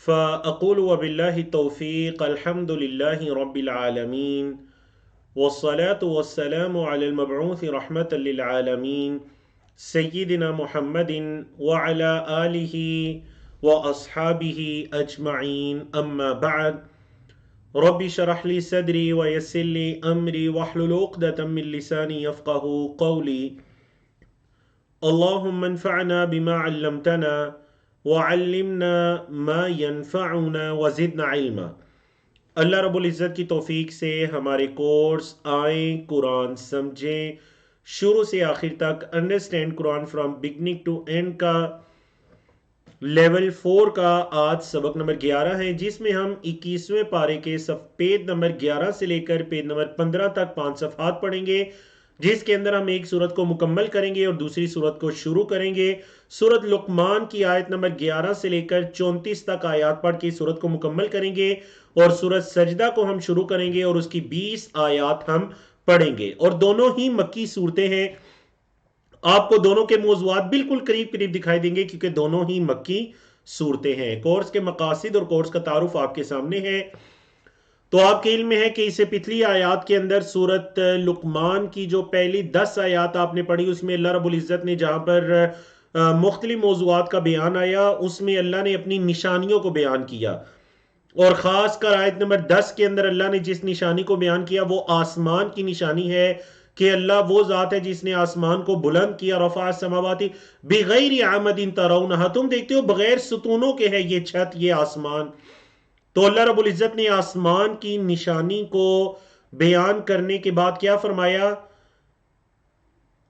فأقول وبالله التوفيق الحمد لله رب العالمين والصلاة والسلام على المبعوث رحمة للعالمين سيدنا محمد وعلى آله وأصحابه أجمعين أما بعد رب اشرح لي صدري ويسر لي أمري واحلل عقدة من لساني يفقه قولي اللهم انفعنا بما علمتنا وعلمنا ما ينفعنا وزدنا علما۔ اللہ رب العزت کی توفیق سے ہمارے کورس آئیں قرآن سمجھیں شروع سے آخر تک understand Quran from beginning to end کا لیول 4 کا آج سبق نمبر 11 ہے، جس میں ہم 21ویں پارے کے پیج نمبر 11 سے لے کر پیج نمبر 15 تک 5 صفحات پڑھیں گے، جس کے اندر ہم ایک سورت کو مکمل کریں گے اور دوسری سورت کو شروع کریں گے۔ سورت لقمان کی آیت نمبر 11 سے لے کر 34 تک آیات پڑھ کے سورت کو مکمل کریں گے، اور سورت سجدہ کو ہم شروع کریں گے اور اس کی 20 آیات ہم پڑھیں گے، اور دونوں ہی مکی صورتیں ہیں۔ آپ کو دونوں کے موضوعات بالکل قریب قریب دکھائی دیں گے کیونکہ دونوں ہی مکی صورتیں ہیں۔ کورس کے مقاصد اور کورس کا تعارف آپ کے سامنے ہے۔ تو آپ کے علم میں ہے کہ اسے پچھلی آیات کے اندر سورت لقمان کی جو پہلی 10 آیات آپ نے پڑھی، اس میں اللہ رب العزت نے جہاں پر مختلف موضوعات کا بیان آیا، اس میں اللہ نے اپنی نشانیوں کو بیان کیا، اور خاص کر آیت نمبر 10 کے اندر اللہ نے جس نشانی کو بیان کیا وہ آسمان کی نشانی ہے کہ اللہ وہ ذات ہے جس نے آسمان کو بلند کیا، رفع السماوات بغیر عمد ترونها، تم دیکھتے ہو بغیر ستونوں کے ہے یہ چھت، یہ آسمان۔ تو اللہ رب العزت نے آسمان کی نشانی کو بیان کرنے کے بعد کیا فرمایا؟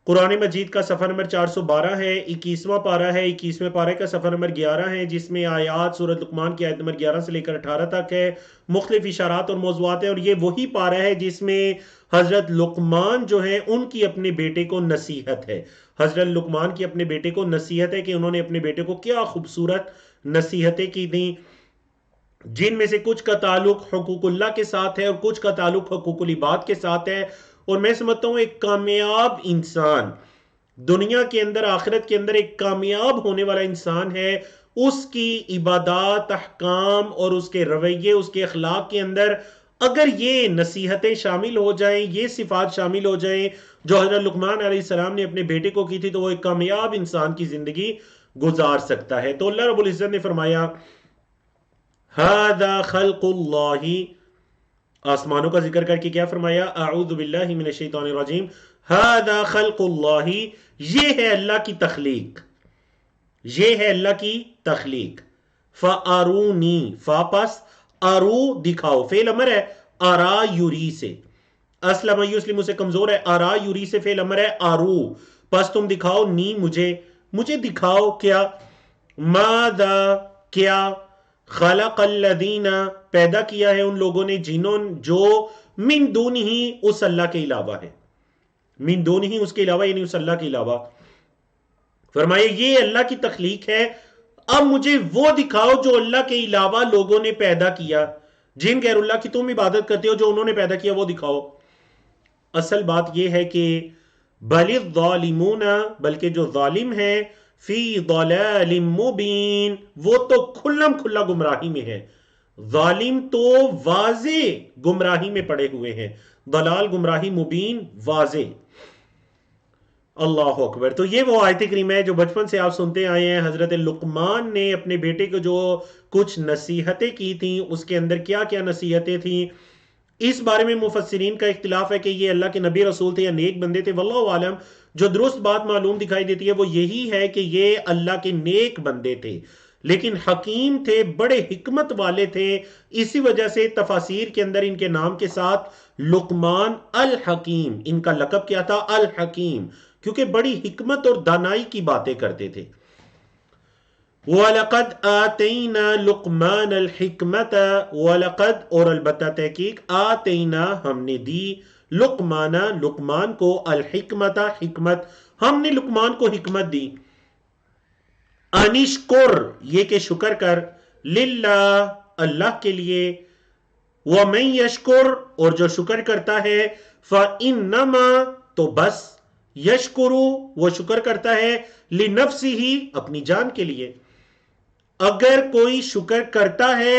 قرآن مجید کا صفحہ نمبر 412 ہے، 21واں پارہ ہے، 21ویں پارے کا صفحہ نمبر 11 ہے، جس میں آیات سورت لقمان کی آیت نمبر 11 سے لے کر 18 تک ہے، مختلف اشارات اور موضوعات ہیں، اور یہ وہی پارہ ہے جس میں حضرت لقمان جو ہیں ان کی اپنے بیٹے کو نصیحت ہے۔ حضرت لقمان کی اپنے بیٹے کو نصیحت ہے کہ انہوں نے اپنے بیٹے کو کیا خوبصورت نصیحتیں کی تھیں، جن میں سے کچھ کا تعلق حقوق اللہ کے ساتھ ہے اور کچھ کا تعلق حقوق العباد کے ساتھ ہے۔ اور میں سمجھتا ہوں ایک کامیاب انسان دنیا کے اندر، آخرت کے اندر ایک کامیاب ہونے والا انسان ہے اس کی عبادات، احکام اور اس کے رویے، اس کے اخلاق کے اندر اگر یہ نصیحتیں شامل ہو جائیں، یہ صفات شامل ہو جائیں جو حضرت لقمان علیہ السلام نے اپنے بیٹے کو کی تھی، تو وہ ایک کامیاب انسان کی زندگی گزار سکتا ہے۔ تو اللہ رب العزت نے فرمایا هذا خلق اللہ، آسمانوں کا ذکر کر کے کیا فرمایا؟ اعوذ باللہ من الشیطان الرجیم، هذا خلق اللہ، یہ ہے اللہ کی تخلیق، یہ ہے اللہ کی تخلیق۔ فارونی، فا پس ارو دکھاؤ، فعل امر ہے ارا یوری سے، اسلم یسلم سے کمزور ہے، ارا یوری سے فعل امر ہے ارو، پس تم دکھاؤ نی مجھے، مجھے دکھاؤ کیا، ماذا کیا، خلق الذین پیدا کیا ہے ان لوگوں نے، جنہوں جو من دون ہی اس اللہ کے علاوہ ہے، من دون ہی اس کے علاوہ یعنی اس اللہ کے علاوہ۔ فرمائے یہ اللہ کی تخلیق ہے، اب مجھے وہ دکھاؤ جو اللہ کے علاوہ لوگوں نے پیدا کیا، جن غیر اللہ کی تم عبادت کرتے ہو جو انہوں نے پیدا کیا وہ دکھاؤ۔ اصل بات یہ ہے کہ بل الظالمون، بلکہ جو ظالم ہیں، فی ضلال مبین، وہ تو کھلم کھلا گمراہی میں ہے، ظالم تو واضح گمراہی میں پڑے ہوئے ہیں، ضلال گمراہی، مبین واضح۔ اللہ اکبر۔ تو یہ وہ آیت کریمہ ہے جو بچپن سے آپ سنتے آئے ہیں۔ حضرت لقمان نے اپنے بیٹے کو جو کچھ نصیحتیں کی تھیں، اس کے اندر کیا کیا نصیحتیں تھیں، اس بارے میں مفسرین کا اختلاف ہے کہ یہ اللہ کے نبی رسول تھے یا نیک بندے تھے، واللہ عالم۔ جو درست بات معلوم دکھائی دیتی ہے وہ یہی ہے کہ یہ اللہ کے نیک بندے تھے، لیکن حکیم تھے، بڑے حکمت والے تھے، اسی وجہ سے تفاسیر کے اندر ان کے نام کے ساتھ لقمان الحکیم، ان کا لقب کیا تھا؟ الحکیم، کیونکہ بڑی حکمت اور دانائی کی باتیں کرتے تھے۔ وَلَقَدْ آتَيْنَا لُقْمَانَ الْحِكْمَةَ، وَلَقَدْ اور البتہ تحقیق، آتَيْنَا ہم نے دی، لقمان لقمان کو، الحکمت حکمت، ہم نے لقمان کو حکمت دی، انشکر یہ کہ شکر کر، للہ اللہ کے لیے، وَمَن یشکر اور جو شکر کرتا ہے، فَإِنَّمَا تو بس، یشکرو وہ شکر کرتا ہے، لنفسہ اپنی جان کے لیے۔ اگر کوئی شکر کرتا ہے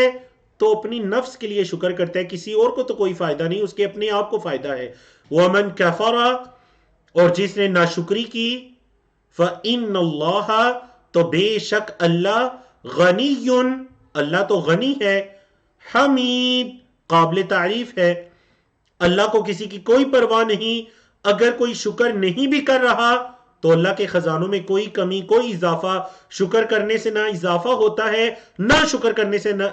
تو اپنی نفس کے لیے شکر کرتا ہے، کسی اور کو تو کوئی فائدہ نہیں، اس کے اپنے آپ کو فائدہ ہے۔ وَمَنْ كَفَرَ، اور جس نے ناشکری کی، فَإِنَّ اللَّهَ، تو بے شک اللہ، غنی، اللہ تو غنی ہے، حمید، قابل تعریف ہے۔ اللہ کو کسی کی کوئی پرواہ نہیں۔ اگر کوئی شکر نہیں بھی کر رہا تو اللہ کے خزانوں میں کوئی کمی، کوئی اضافہ، شکر کرنے سے نہ اضافہ ہوتا ہے، نہ شکر کرنے سے نہ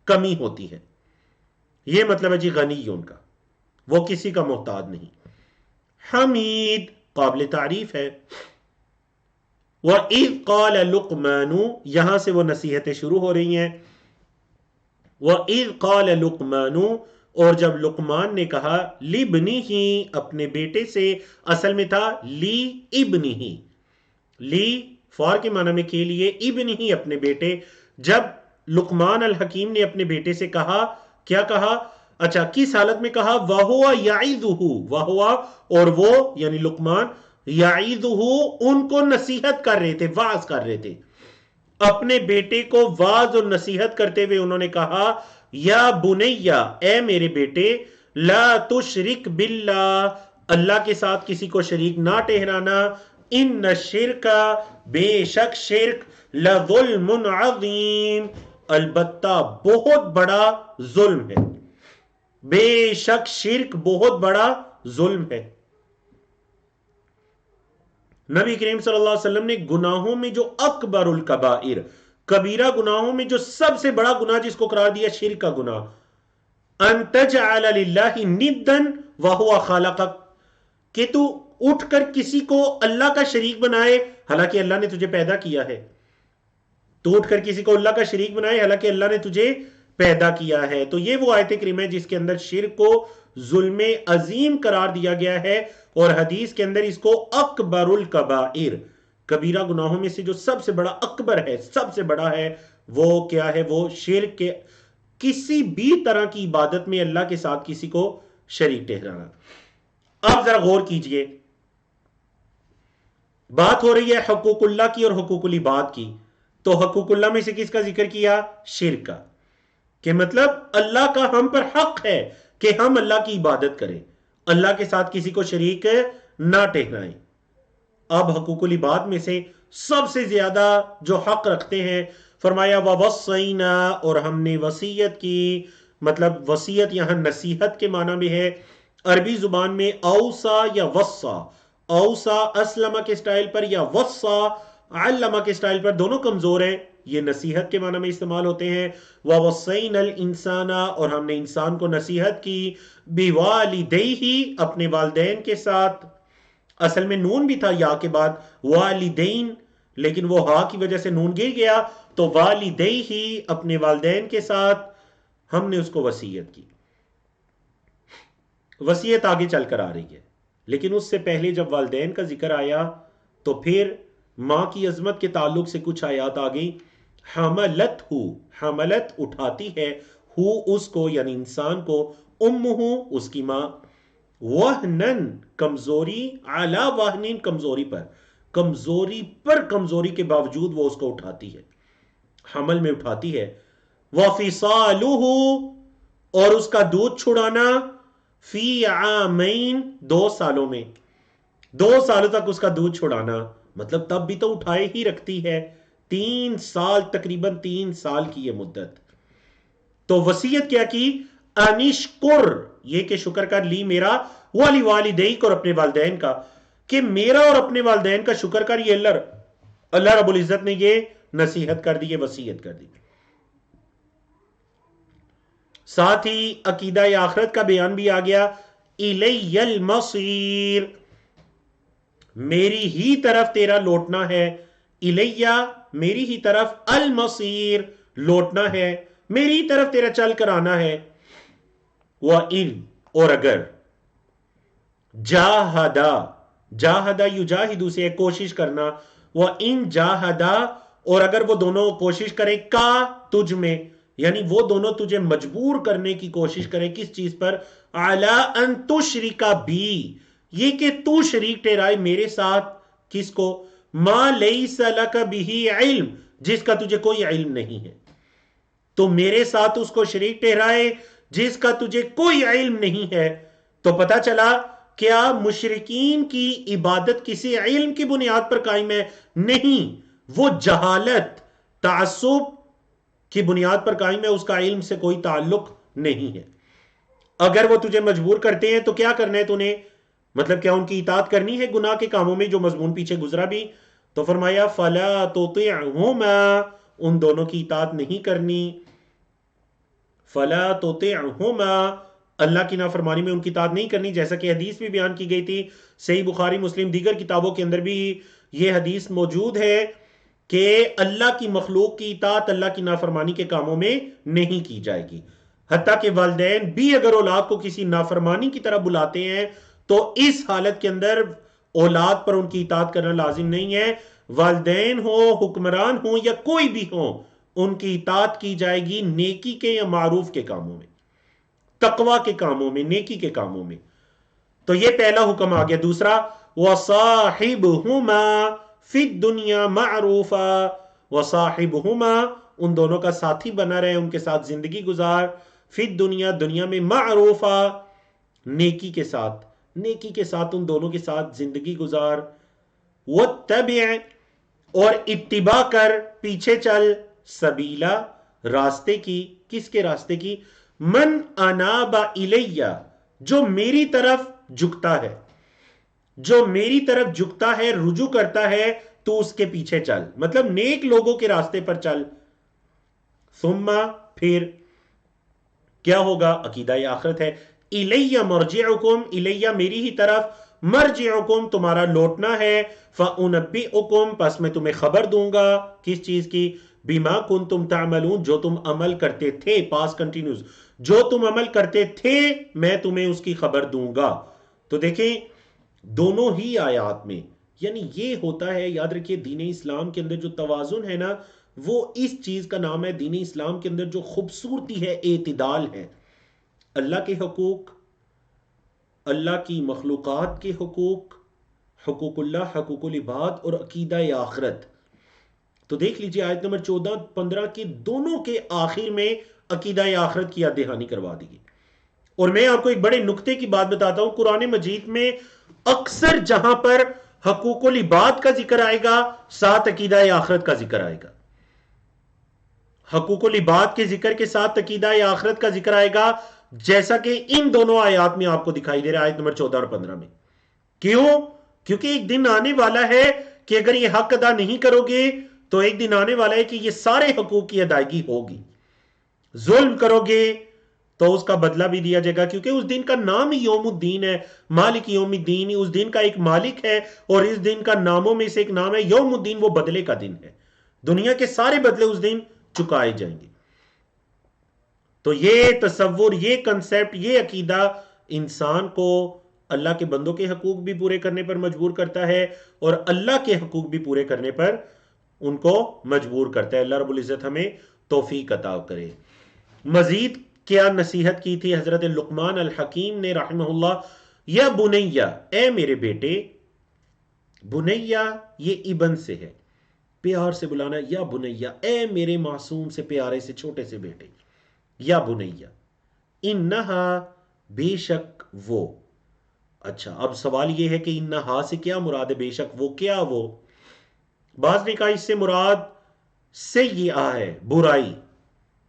کمی ہوتی ہے۔ یہ مطلب ہے جی غنی ان کا، وہ کسی کا محتاج نہیں۔ حمید، قابل تعریف ہے۔ وَإِذْ قَالَ لُقْمَانُ، یہاں سے وہ نصیحتیں شروع ہو رہی ہیں۔ وَإِذْ قَالَ لُقْمَانُ، اور جب لقمان نے کہا، لِبْنِهِ، اپنے بیٹے سے، اصل میں تھا لی ابنہ، لی فار کے معنی میں کے لیے، ابنہ اپنے بیٹے۔ جب لقمان الحکیم نے اپنے بیٹے سے کہا، کیا کہا؟ اچھا، کس حالت میں کہا؟ وَهُوَ يَعِظُهُ، وَهُوَ، اور وہ یعنی لقمان، يَعِظُهُ، ان کو نصیحت کر رہے تھے، واعظ کر رہے تھے۔ اپنے بیٹے کو واعظ اور نصیحت کرتے ہوئے انہوں نے کہا، یا بنیا، اے میرے بیٹے، لا تشرک باللہ، اللہ کے ساتھ کسی کو شریک نہ ٹھہرانا، ان الشرک، بے شک شرک، لظلم عظیم، البتہ بہت بڑا ظلم ہے، بے شک شرک بہت بڑا ظلم ہے۔ نبی کریم صلی اللہ علیہ وسلم نے گناہوں میں جو اکبر الکبائر، کبیرہ گناہوں میں جو سب سے بڑا گناہ جس کو قرار دیا شرک کا گناہ، ان تجعل للہ ندا وہو خلقک، کہ تو اٹھ کر کسی کو اللہ کا شریک بنائے حالانکہ اللہ نے تجھے پیدا کیا ہے، تو اٹھ کر کسی کو اللہ کا شریک بنائے حالانکہ اللہ نے تجھے پیدا کیا ہے۔ تو یہ وہ آیت کریمہ ہے جس کے اندر شرک کو ظلم عظیم قرار دیا گیا ہے، اور حدیث کے اندر اس کو اکبر الکبائر، کبیرہ گناہوں میں سے جو سب سے بڑا اکبر ہے، سب سے بڑا ہے، وہ کیا ہے؟ وہ شرک کے کسی بھی طرح کی عبادت میں اللہ کے ساتھ کسی کو شریک ٹھہرانا۔ اب ذرا غور کیجئے، بات ہو رہی ہے حقوق اللہ کی اور حقوق العباد کی، تو حقوق اللہ میں سے کس کا ذکر کیا؟ شرک کا، کہ مطلب اللہ کا ہم پر حق ہے کہ ہم اللہ کی عبادت کریں، اللہ کے ساتھ کسی کو شریک نہ ٹھہرائیں۔ اب حقوق العباد میں سے سب سے زیادہ جو حق رکھتے ہیں، فرمایا وَوَصَّيْنَا، اور ہم نے وصیت کی، مطلب وصیت یہاں نصیحت کے معنی میں ہے، عربی زبان میں اوصا یا وصا، اوصا اسلمہ کے سٹائل پر یا وصا علمہ کے سٹائل پر، دونوں کمزور ہیں، یہ نصیحت کے معنی میں استعمال ہوتے ہیں۔ وَوَصَّيْنَا الْإِنسَانَ، اور ہم نے انسان کو نصیحت کی، بِوَالِدَيْهِ، اپنے والدین کے ساتھ، اصل میں نون بھی تھا یا کے بعد والدین، لیکن وہ ہا کی وجہ سے نون گر گیا، تو والدیہ، اپنے والدین کے ساتھ ہم نے اس کو وصیت کی۔ وصیت آگے چل کر آ رہی ہے، لیکن اس سے پہلے جب والدین کا ذکر آیا تو پھر ماں کی عظمت کے تعلق سے کچھ آیات آ گئی۔ حملت ہو، حملت اٹھاتی ہے، ہو اس کو یعنی انسان کو، امہ اس کی ماں، وہنن کمزوری، علی وہنن کمزوری پر، کمزوری پر کمزوری کے باوجود وہ اس کو اٹھاتی ہے، حمل میں اٹھاتی ہے۔ وفصالہ، اور اس کا دودھ چھڑانا، فی عامین، 2 سالوں میں، 2 سالوں تک اس کا دودھ چھڑانا، مطلب تب بھی تو اٹھائے ہی رکھتی ہے، 3 سال، تقریباً 3 سال کی یہ مدت۔ تو وصیت کیا کی؟ انشکر، یہ کہ شکر کر، لی میرا، والی والدیک، اور اپنے والدین کا، کہ میرا اور اپنے والدین کا شکر کر۔ یہ اللہ رب العزت نے یہ نصیحت کر دی، یہ وصیت کر دی۔ ساتھ ہی عقیدہ آخرت کا بیان بھی آ گیا، الی المصیر، میری ہی طرف تیرا لوٹنا ہے، الیہ، میری ہی طرف، المصیر، لوٹنا ہے، میری ہی طرف تیرا چل کر آنا ہے۔ وَإِن، اور اگر، جاہدہ، جاہدہ یجاہدو سے کوشش کرنا، وَإِن جاہدہ، اور اگر وہ دونوں کوشش کریں، کا تجھ میں، یعنی وہ دونوں تجھے مجبور کرنے کی کوشش کریں، کس چیز پر؟ عَلَىٰ أَن تُشْرِكَ بِي، یہ کہ تو شریک ٹھہرائے میرے ساتھ، کس کو؟ مَا لَيْسَ لَكَ بِهِ عِلْم، جس کا تجھے کوئی علم نہیں ہے، تو میرے ساتھ اس کو شریک ٹھہرائے جس کا تجھے کوئی علم نہیں ہے۔ تو پتہ چلا کیا مشرکین کی عبادت کسی علم کی بنیاد پر قائم ہے؟ نہیں، وہ جہالت، تعصب کی بنیاد پر قائم ہے، اس کا علم سے کوئی تعلق نہیں ہے۔ اگر وہ تجھے مجبور کرتے ہیں تو کیا کرنا ہے تو نے؟ مطلب کیا ان کی اطاعت کرنی ہے گناہ کے کاموں میں، جو مضمون پیچھے گزرا بھی؟ تو فرمایا فَلَا تُطِعْهُمَا، ان دونوں کی اطاعت نہیں کرنی۔ فَلَا تُطِعْهُمَا، اللہ کی نافرمانی میں ان کی اطاعت نہیں کرنی، جیسا کہ حدیث بھی بیان کی گئی تھی، صحیح بخاری مسلم دیگر کتابوں کے اندر بھی یہ حدیث موجود ہے کہ اللہ کی مخلوق کی اطاعت اللہ کی نافرمانی کے کاموں میں نہیں کی جائے گی۔ حتیٰ کہ والدین بھی اگر اولاد کو کسی نافرمانی کی طرف بلاتے ہیں تو اس حالت کے اندر اولاد پر ان کی اطاعت کرنا لازم نہیں ہے۔ والدین ہو، حکمران ہوں یا کوئی بھی ہو، ان کی اطاعت کی جائے گی نیکی کے یا معروف کے کاموں میں، تقوی کے کاموں میں، نیکی کے کاموں میں۔ تو یہ پہلا حکم آ گیا۔ دوسرا وَصَاحِبْهُمَا فِي الدُّنْيَا مَعْرُوفًا، وَصَاحِبْهُمَا، ان دونوں کا ساتھی بنا رہے، ان کے ساتھ زندگی گزار، فی الدنیا، دنیا میں، معروفا، نیکی کے ساتھ، نیکی کے ساتھ ان دونوں کے ساتھ زندگی گزار، وَاتَّبِعْ، اور اتباع کر، پیچھے چل، سبیلا، راستے کی، کس کے راستے کی؟ من اناب الیہ، جو میری طرف جھکتا ہے، جو میری طرف جھکتا ہے، رجوع کرتا ہے، تو اس کے پیچھے چل، مطلب نیک لوگوں کے راستے پر چل۔ ثم، پھر کیا ہوگا؟ عقیدہ آخرت ہے۔ الیہ مرجعکم، الیہ میری ہی طرف، مرجعکم تمہارا لوٹنا ہے، فانبئکم پس میں تمہیں خبر دوں گا، کس چیز کی؟ بما کنتم تعملون، جو تم عمل کرتے تھے، پاس کنٹینیوز، جو تم عمل کرتے تھے میں تمہیں اس کی خبر دوں گا۔ تو دیکھیں دونوں ہی آیات میں، یعنی یہ ہوتا ہے، یاد رکھیے دین اسلام کے اندر جو توازن ہے نا، وہ اس چیز کا نام ہے دین اسلام کے اندر جو خوبصورتی ہے، اعتدال ہے۔ اللہ کے حقوق، اللہ کی مخلوقات کے حقوق، حقوق اللہ، حقوق العباد، اور عقیدہ آخرت۔ تو دیکھ لیجئے آیت نمبر 14-15 کے دونوں کے آخر میں عقیدہ آخرت کی یاد دہانی کروا دی گئی۔ اور میں آپ کو ایک بڑے نکتے کی بات بتاتا ہوں، قرآن مجید میں اکثر جہاں پر حقوق العباد کا ذکر آئے گا، ساتھ عقیدہ آخرت کا ذکر آئے گا۔ حقوق العباد کے ذکر کے ساتھ عقیدہ آخرت کا ذکر آئے گا، جیسا کہ ان دونوں آیات میں آپ کو دکھائی دے رہا ہے، آیت نمبر 14 اور 15 میں۔ کیوں؟ کیونکہ ایک دن آنے والا ہے کہ اگر یہ حق ادا نہیں کرو گے تو ایک دن آنے والا ہے کہ یہ سارے حقوق کی ادائیگی ہوگی۔ ظلم کرو گے تو اس کا بدلہ بھی دیا جائے گا، کیونکہ اس دن کا نام ہی یوم الدین ہے، مالک یوم الدین، اس دن کا ایک مالک ہے، اور اس دن کا ناموں میں سے ایک نام ہے یوم الدین، وہ بدلے کا دن ہے۔ دنیا کے سارے بدلے اس دن چکائے جائیں گے۔ تو یہ تصور، یہ کنسیپٹ، یہ عقیدہ انسان کو اللہ کے بندوں کے حقوق بھی پورے کرنے پر مجبور کرتا ہے، اور اللہ کے حقوق بھی پورے کرنے پر ان کو مجبور کرتا ہے۔ اللہ رب العزت ہمیں توفیق عطا کرے۔ مزید کیا نصیحت کی تھی حضرت لقمان الحکیم نے رحمہ اللہ؟ یا بنیا، اے میرے بیٹے، بنیا یہ ابن سے ہے، پیار سے بلانا، یا بنیا، اے میرے معصوم سے پیارے سے چھوٹے سے بیٹے، یا بنیا، انہا بے شک وہ۔ اچھا اب سوال یہ ہے کہ انہا سے کیا مراد ہے؟ بے شک وہ، کیا وہ؟ بعض نے کہا اس سے مراد سیئہ ہے، برائی،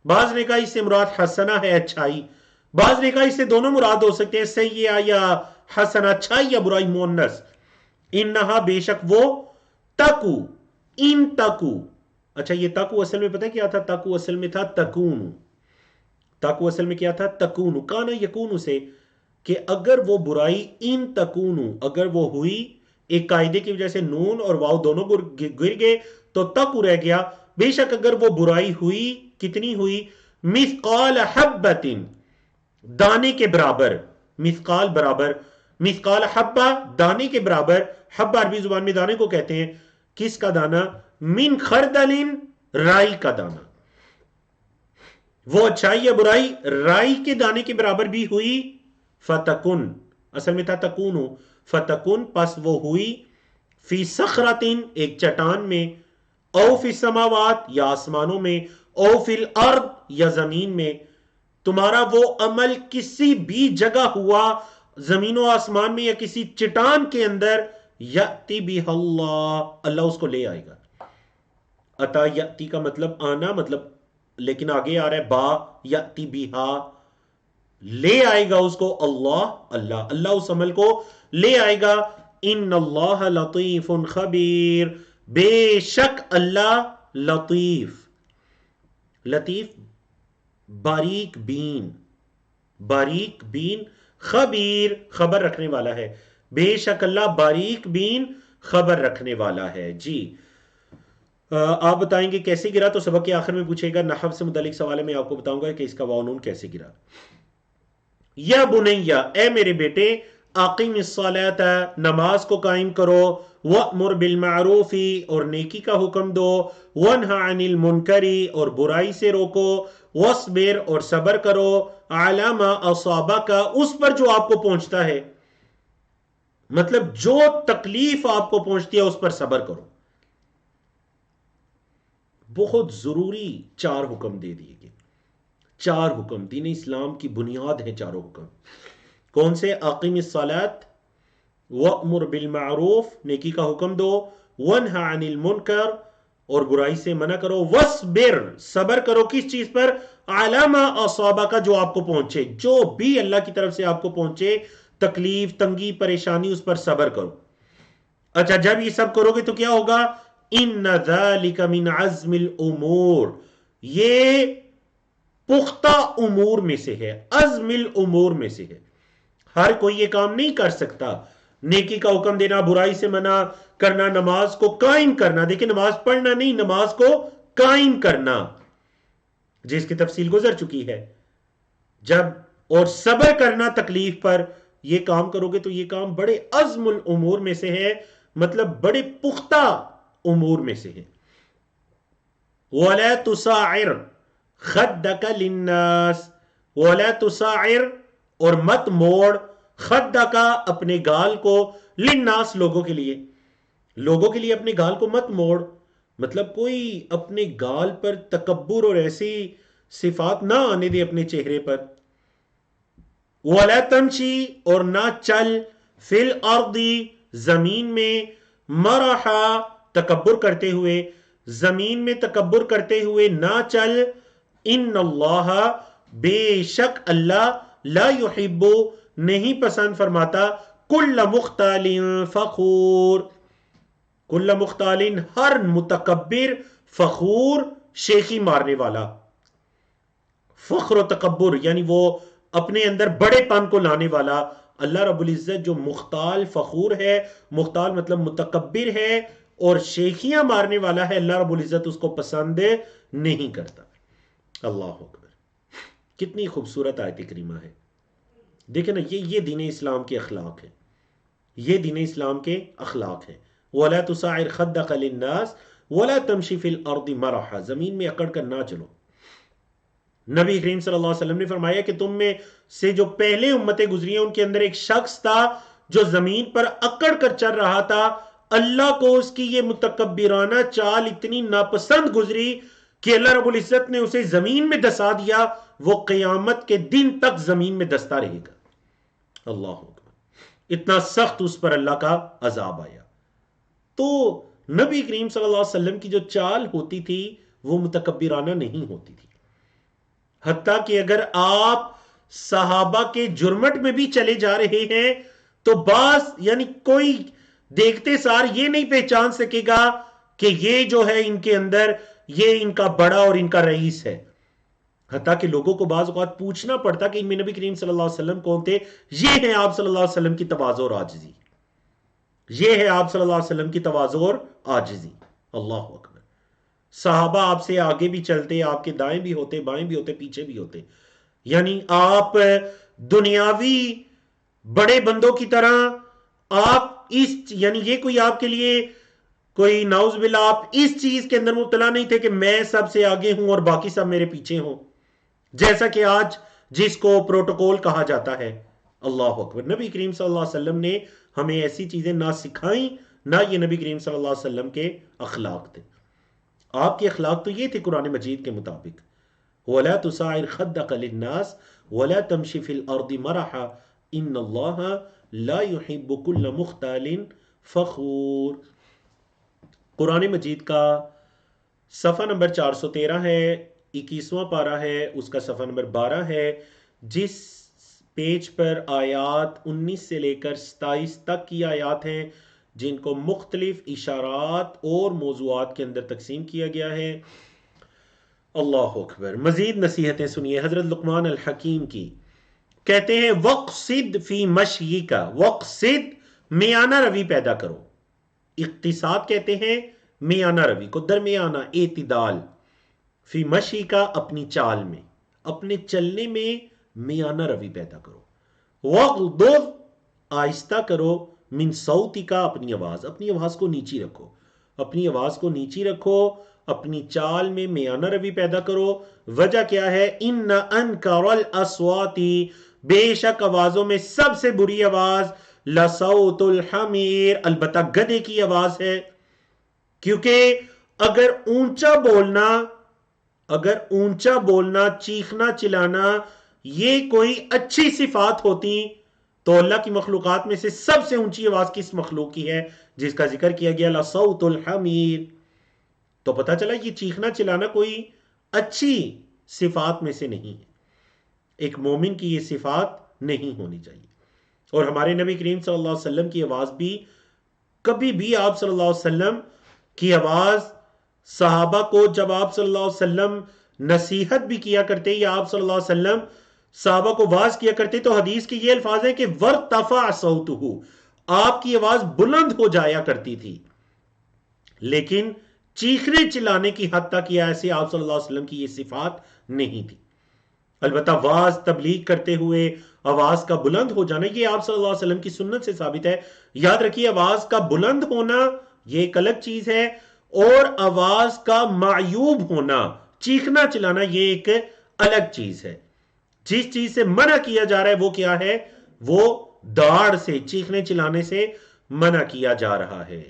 بعض نے کہا اس سے مراد حسنہ ہے، اچھائی، بعض نے کہا اس سے دونوں مراد ہو سکتے ہیں، سیئہ یا حسنہ، اچھائی یا برائی، مؤنث۔ انہا بے شک وہ، تکو، ان تکو، اچھا یہ تکو اصل میں پتہ کیا تھا؟ تکو اصل میں تھا تکون، تکو اصل میں کیا تھا؟ تکون، کانا یکون سے، کہ اگر وہ برائی ان تکون، اگر وہ ہوئی، ایک قاعدے کی وجہ سے نون اور واو دونوں گر گئے تو تکو رہ گیا، بے شک اگر وہ برائی ہوئی، کتنی ہوئی؟ مثقال حبۃ، دانے کے برابر، مثقال برابر، مثقال حبہ دانے کے برابر، حبہ عربی زبان میں دانے کو کہتے ہیں، کس کا دانہ؟ من خردل، رائی کا دانہ۔ وہ اچھائی یا برائی رائی کے دانے کے برابر بھی ہوئی، فتکن، اصل میں تھا تکون، فتکن پس وہ ہوئی، فی صخرۃ، ایک چٹان میں، او فی السماوات یا آسمانوں میں، او فی الارض یا زمین میں، تمہارا وہ عمل کسی بھی جگہ ہوا زمین و آسمان میں یا کسی چٹان کے اندر، یأتی بہ اللہ، اللہ اس کو لے آئے گا۔ عطا یأتی کا مطلب آنا، مطلب لیکن آگے آ رہا ہے با یأتی بہا، لے آئے گا اس کو اللہ، اللہ اس عمل کو لے آئے گا۔ ان اللہ لطیف خبیر، بے شک اللہ لطیف، لطیف باریک بین، باریک بین، خبیر خبر رکھنے والا ہے، بے شک اللہ باریک بین خبر رکھنے والا ہے۔ جی آپ بتائیں گے کیسے گرا، تو سبق کے آخر میں پوچھے گا۔ نحو سے متعلق سوال ہے، میں آپ کو بتاؤں گا کہ اس کا واو نون کیسے گرا۔ یا بنیا، اے میرے بیٹے، اقیم الصلاۃ، نماز کو قائم کرو، وامر بالمعروف، اور نیکی کا حکم دو، وانہا عن المنکر، اور برائی سے روکو، واصبر، اور صبر کرو، علی ما اصابک، اس پر جو آپ کو پہنچتا ہے، مطلب جو تکلیف آپ کو پہنچتی ہے اس پر صبر کرو۔ بہت ضروری چار حکم دے دیے گئے، چار حکم، دین اسلام کی بنیاد ہیں چاروں حکم۔ کون سے؟ اقیم الصلاۃ، وامر بالمعروف، نیکی کا حکم دو، وانہا عن المنکر، اور برائی سے منع کرو، واصبر، صبر کرو کس چیز پر؟ علی ما اصابک، جو آپ کو پہنچے، جو بھی اللہ کی طرف سے آپ کو پہنچے، تکلیف، تنگی، پریشانی، اس پر صبر کرو۔ اچھا جب یہ سب کرو گے تو کیا ہوگا؟ ان ذالک من عزم الامور، یہ پختہ امور میں سے ہے، عزم الامور میں سے ہے۔ ہر کوئی یہ کام نہیں کر سکتا، نیکی کا حکم دینا، برائی سے منع کرنا، نماز کو قائم کرنا، دیکھیں نماز پڑھنا نہیں، نماز کو قائم کرنا، جس کی تفصیل گزر چکی ہے۔ جب اور صبر کرنا تکلیف پر، یہ کام کرو گے تو یہ کام بڑے عزم الامور میں سے ہے، مطلب بڑے پختہ امور میں سے ہے۔ وَلَا تُسَاعِرْ خَدَّكَ لِلنَّاسِ، وَلَا تُسَاعِرْ، اور مت موڑ، خَدَّكَ، اپنے گال کو، لِلنَّاسِ، لوگوں کے لیے، لوگوں کے لیے اپنے گال کو مت موڑ، مطلب کوئی اپنے گال پر تکبر اور ایسی صفات نہ آنے دے اپنے چہرے پر۔ وَلَا تَمْشِي، اور نہ چل، فِي الْأَرْضِ، زمین میں، مَرَحًا، تکبر کرتے ہوئے، زمین میں تکبر کرتے ہوئے نہ چل، ان اللہ، بے شک اللہ، لا يحب، نہیں پسند فرماتا، کل مختال فخور، کل مختال، ہر متکبر، فخور، شیخی مارنے والا۔ فخر و تکبر یعنی وہ اپنے اندر بڑے پن کو لانے والا۔ اللہ رب العزت جو مختال فخور ہے، مختال مطلب متکبر ہے اور شیخیاں مارنے والا ہے، اللہ رب العزت اس کو پسند نہیں کرتا۔ اللہ اکبر، کتنی خوبصورت آیت کریمہ ہے۔ دیکھیں نا، یہ دین اسلام کے اخلاق ہے، یہ دین اسلام کے اخلاق ہے۔ وَلَا تُسَاعِرْ خَدَّكَ لِلنَّاسِ وَلَا تَمْشِ فِي الْأَرْضِ مَرَحًا، زمین میں اکڑ کر نہ چلو۔ نبی کریم صلی اللہ علیہ وسلم نے فرمایا کہ تم میں سے جو پہلے امتیں گزری ہیں ان کے اندر ایک شخص تھا جو زمین پر اکڑ کر چل رہا تھا، اللہ کو اس کی یہ متکبرانہ چال اتنی ناپسند گزری کہ اللہ رب العزت نے اسے زمین میں دسا دیا، وہ قیامت کے دن تک زمین میں دستا رہے گا۔ اللہ اکبر، اتنا سخت اس پر اللہ کا عذاب آیا۔ تو نبی کریم صلی اللہ علیہ وسلم کی جو چال ہوتی تھی وہ متکبرانہ نہیں ہوتی تھی، حتیٰ کہ اگر آپ صحابہ کے جرمٹ میں بھی چلے جا رہے ہیں تو بعض یعنی کوئی دیکھتے سار یہ نہیں پہچان سکے گا کہ یہ جو ہے ان کے اندر یہ ان کا بڑا اور ان کا رئیس ہے، حتیٰ کہ لوگوں کو بعض اوقات پوچھنا پڑتا کہ ان میں نبی کریم صلی اللہ علیہ وسلم کون تھے۔ یہ ہے آپ صلی اللہ علیہ وسلم کی تواضع اور عاجزی، یہ ہے آپ صلی اللہ علیہ وسلم کی تواضع اور عاجزی۔ اللہ اکبر، صحابہ آپ سے آگے بھی چلتے، آپ کے دائیں بھی ہوتے، بائیں بھی ہوتے، پیچھے بھی ہوتے، یعنی آپ دنیاوی بڑے بندوں کی طرح آپ اس یعنی یہ کوئی آپ کے لیے کوئی نعوذ باللہ آپ اس چیز کے اندر مبتلا نہیں تھے کہ میں سب سے آگے ہوں اور باقی سب میرے پیچھے ہوں، جیسا کہ آج جس کو پروٹوکول کہا جاتا ہے۔ اللہ اکبر، نبی کریم صلی اللہ علیہ وسلم نے ہمیں ایسی چیزیں نہ سکھائیں، نہ یہ نبی کریم صلی اللہ علیہ وسلم کے اخلاق تھے۔ آپ کے اخلاق تو یہ تھے قرآن مجید کے مطابق، وَلَا تُسَعِرْ خَدَّقَ لِلنَّاسِ وَلَا تَمْشِ فِي الْأَرْضِ مَرَحًا إِنَّ اللَّهَ لَا يُحِبُّ كُلَّ مُخْتَالٍ فَخُورٍ۔ قرآن مجید کا صفحہ نمبر 413 ہے، 21واں پارہ ہے، اس کا صفحہ نمبر 12 ہے، جس پیج پر آیات 19 سے لے کر 27 تک کی آیات ہیں، جن کو مختلف اشارات اور موضوعات کے اندر تقسیم کیا گیا ہے۔ اللہ اکبر۔ مزید نصیحتیں سنیے حضرت لقمان الحکیم کی، کہتے ہیں وقصد فی مشیک، وقصد میانہ روی پیدا کرو۔ اقتصاد کہتے ہیں میانہ روی کو، درمیانہ، اعتدال۔ فی مشی کا، اپنی چال میں، اپنے چلنے میں میانہ روی پیدا کرو۔ وغضض، آہستہ کرو، من صوتی کا، اپنی آواز کو نیچی رکھو، اپنی آواز کو نیچی رکھو، اپنی چال میں میانہ روی پیدا کرو۔ وجہ کیا ہے؟ ان انکر الاصوات، بے شک آوازوں میں سب سے بری آواز لصوت الحمیر، البتہ گدھے کی آواز ہے۔ کیونکہ اگر اونچا بولنا، چیخنا چلانا یہ کوئی اچھی صفات ہوتی تو اللہ کی مخلوقات میں سے سب سے اونچی آواز کس مخلوق کی ہے جس کا ذکر کیا گیا لصوت الحمیر؟ تو پتہ چلا یہ چیخنا چلانا کوئی اچھی صفات میں سے نہیں ہے، ایک مومن کی یہ صفات نہیں ہونی چاہیے۔ اور ہمارے نبی کریم صلی اللہ علیہ وسلم کی آواز بھی، کبھی بھی آپ صلی اللہ علیہ وسلم کی آواز صحابہ کو، جب آپ صلی اللہ علیہ وسلم نصیحت بھی کیا کرتے یا آپ صلی اللہ علیہ وسلم صحابہ کو واز کیا کرتے تو حدیث کے یہ الفاظ ہیں کہ وَارْتَفَعَ صَوْتُهُ، آپ کی آواز بلند ہو جایا کرتی تھی، لیکن چیخنے چلانے کی حد تک یا ایسے آپ صلی اللہ علیہ وسلم کی یہ صفات نہیں تھی۔ البتہ واز تبلیغ کرتے ہوئے آواز کا بلند ہو جانا یہ آپ صلی اللہ علیہ وسلم کی سنت سے ثابت ہے۔ یاد رکھیے آواز کا بلند ہونا یہ ایک الگ چیز ہے، اور آواز کا معیوب ہونا، چیخنا چلانا، یہ ایک الگ چیز ہے۔ جس چیز سے منع کیا جا رہا ہے وہ کیا ہے؟ وہ داڑھ سے، چیخنے چلانے سے منع کیا جا رہا ہے۔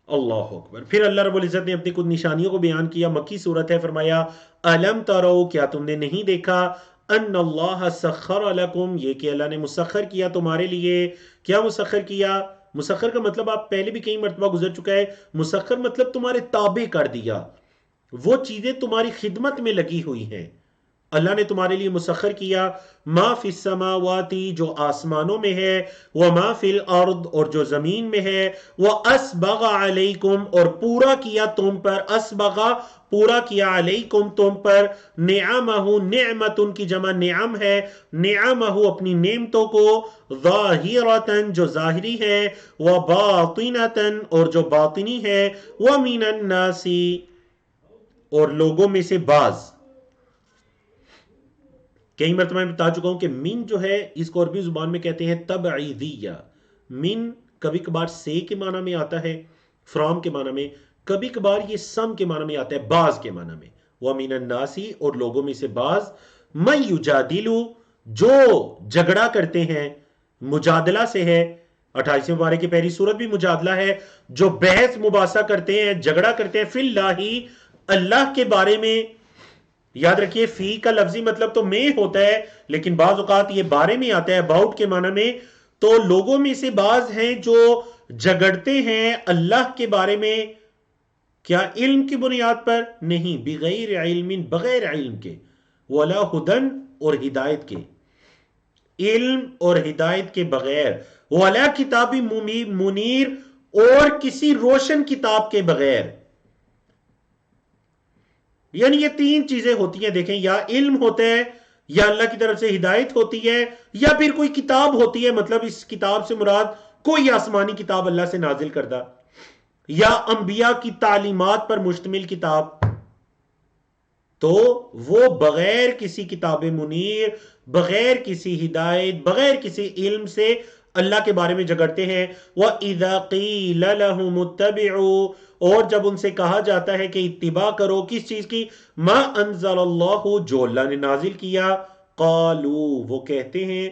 اللہ اکبر۔ پھر اللہ رب العزت نے اپنی کچھ نشانیوں کو بیان کیا، مکی صورت ہے، فرمایا الم ترو، کیا تم نے نہیں دیکھا، ان اللہ سخر لکم، یہ کہ اللہ نے مسخر کیا تمہارے لیے۔ کیا مسخر کیا؟ مسخر کا مطلب آپ پہلے بھی کئی مرتبہ گزر چکا ہے، مسخر مطلب تمہارے تابع کر دیا، وہ چیزیں تمہاری خدمت میں لگی ہوئی ہیں، اللہ نے تمہارے لیے مسخر کیا۔ ما فی السماواتی، جو آسمانوں میں ہے، وما فی الارض، اور جو زمین میں ہے، واسبغ علیکم، اور پورا کیا تم پر، اسبغ پورا کیا، علیکم تم پر، نعمہ، نعمت ان کی جمع نعم ہے، نعمہ اپنی نعمتوں کو، ظاہرتن جو ظاہری ہے، وباطنتن اور جو باطنی ہے، ومن الناس اور لوگوں میں سے بعض۔ کئی مرتبہ میں بتا چکا ہوں کہ من جو ہے اس کو عربی زبان میں کہتے ہیں تبعیدیہ۔ من کبھی کبھار سے کے معنی میں آتا ہے، فرام کے معنی میں، کبھی کبھار یہ سم کے معنی میں آتا ہے، بعض کے معنی میں۔ وَمِنَ النَّاسِ اور لوگوں میں سے بعض، مَن یُجَادِلُ جو جھگڑا کرتے ہیں، مجادلہ سے ہے، 28ویں پارے کی پہلی سورت بھی مجادلہ ہے، جو بحث مباحثہ کرتے ہیں، جھگڑا کرتے ہیں، فی اللہ اللہ کے بارے میں۔ یاد رکھیے فی کا لفظی مطلب تو میں ہوتا ہے، لیکن بعض اوقات یہ بارے میں آتا ہے، اباؤٹ کے معنی میں۔ تو لوگوں میں سے بعض ہیں جو جھگڑتے ہیں اللہ کے بارے میں، کیا علم کی بنیاد پر؟ نہیں، بغیر علم، بغیر علم کے، ولا ہدن اور ہدایت کے، علم اور ہدایت کے بغیر، ولا کتاب منیر اور کسی روشن کتاب کے بغیر۔ یعنی یہ تین چیزیں ہوتی ہیں، دیکھیں، یا علم ہوتا ہے، یا اللہ کی طرف سے ہدایت ہوتی ہے، یا پھر کوئی کتاب ہوتی ہے، مطلب اس کتاب سے مراد کوئی آسمانی کتاب اللہ سے نازل کردہ، یا انبیاء کی تعلیمات پر مشتمل کتاب۔ تو وہ بغیر کسی کتاب منیر، بغیر کسی ہدایت، بغیر کسی علم سے اللہ کے بارے میں جھگڑتے ہیں۔ وَإِذَا قِيلَ لَهُمُ اتَّبِعُوا اور جب ان سے کہا جاتا ہے کہ اتباع کرو، کس چیز کی؟ مَا أَنزَلَ اللَّهُ جو اللہ نے نازل کیا، قالوا وہ کہتے ہیں،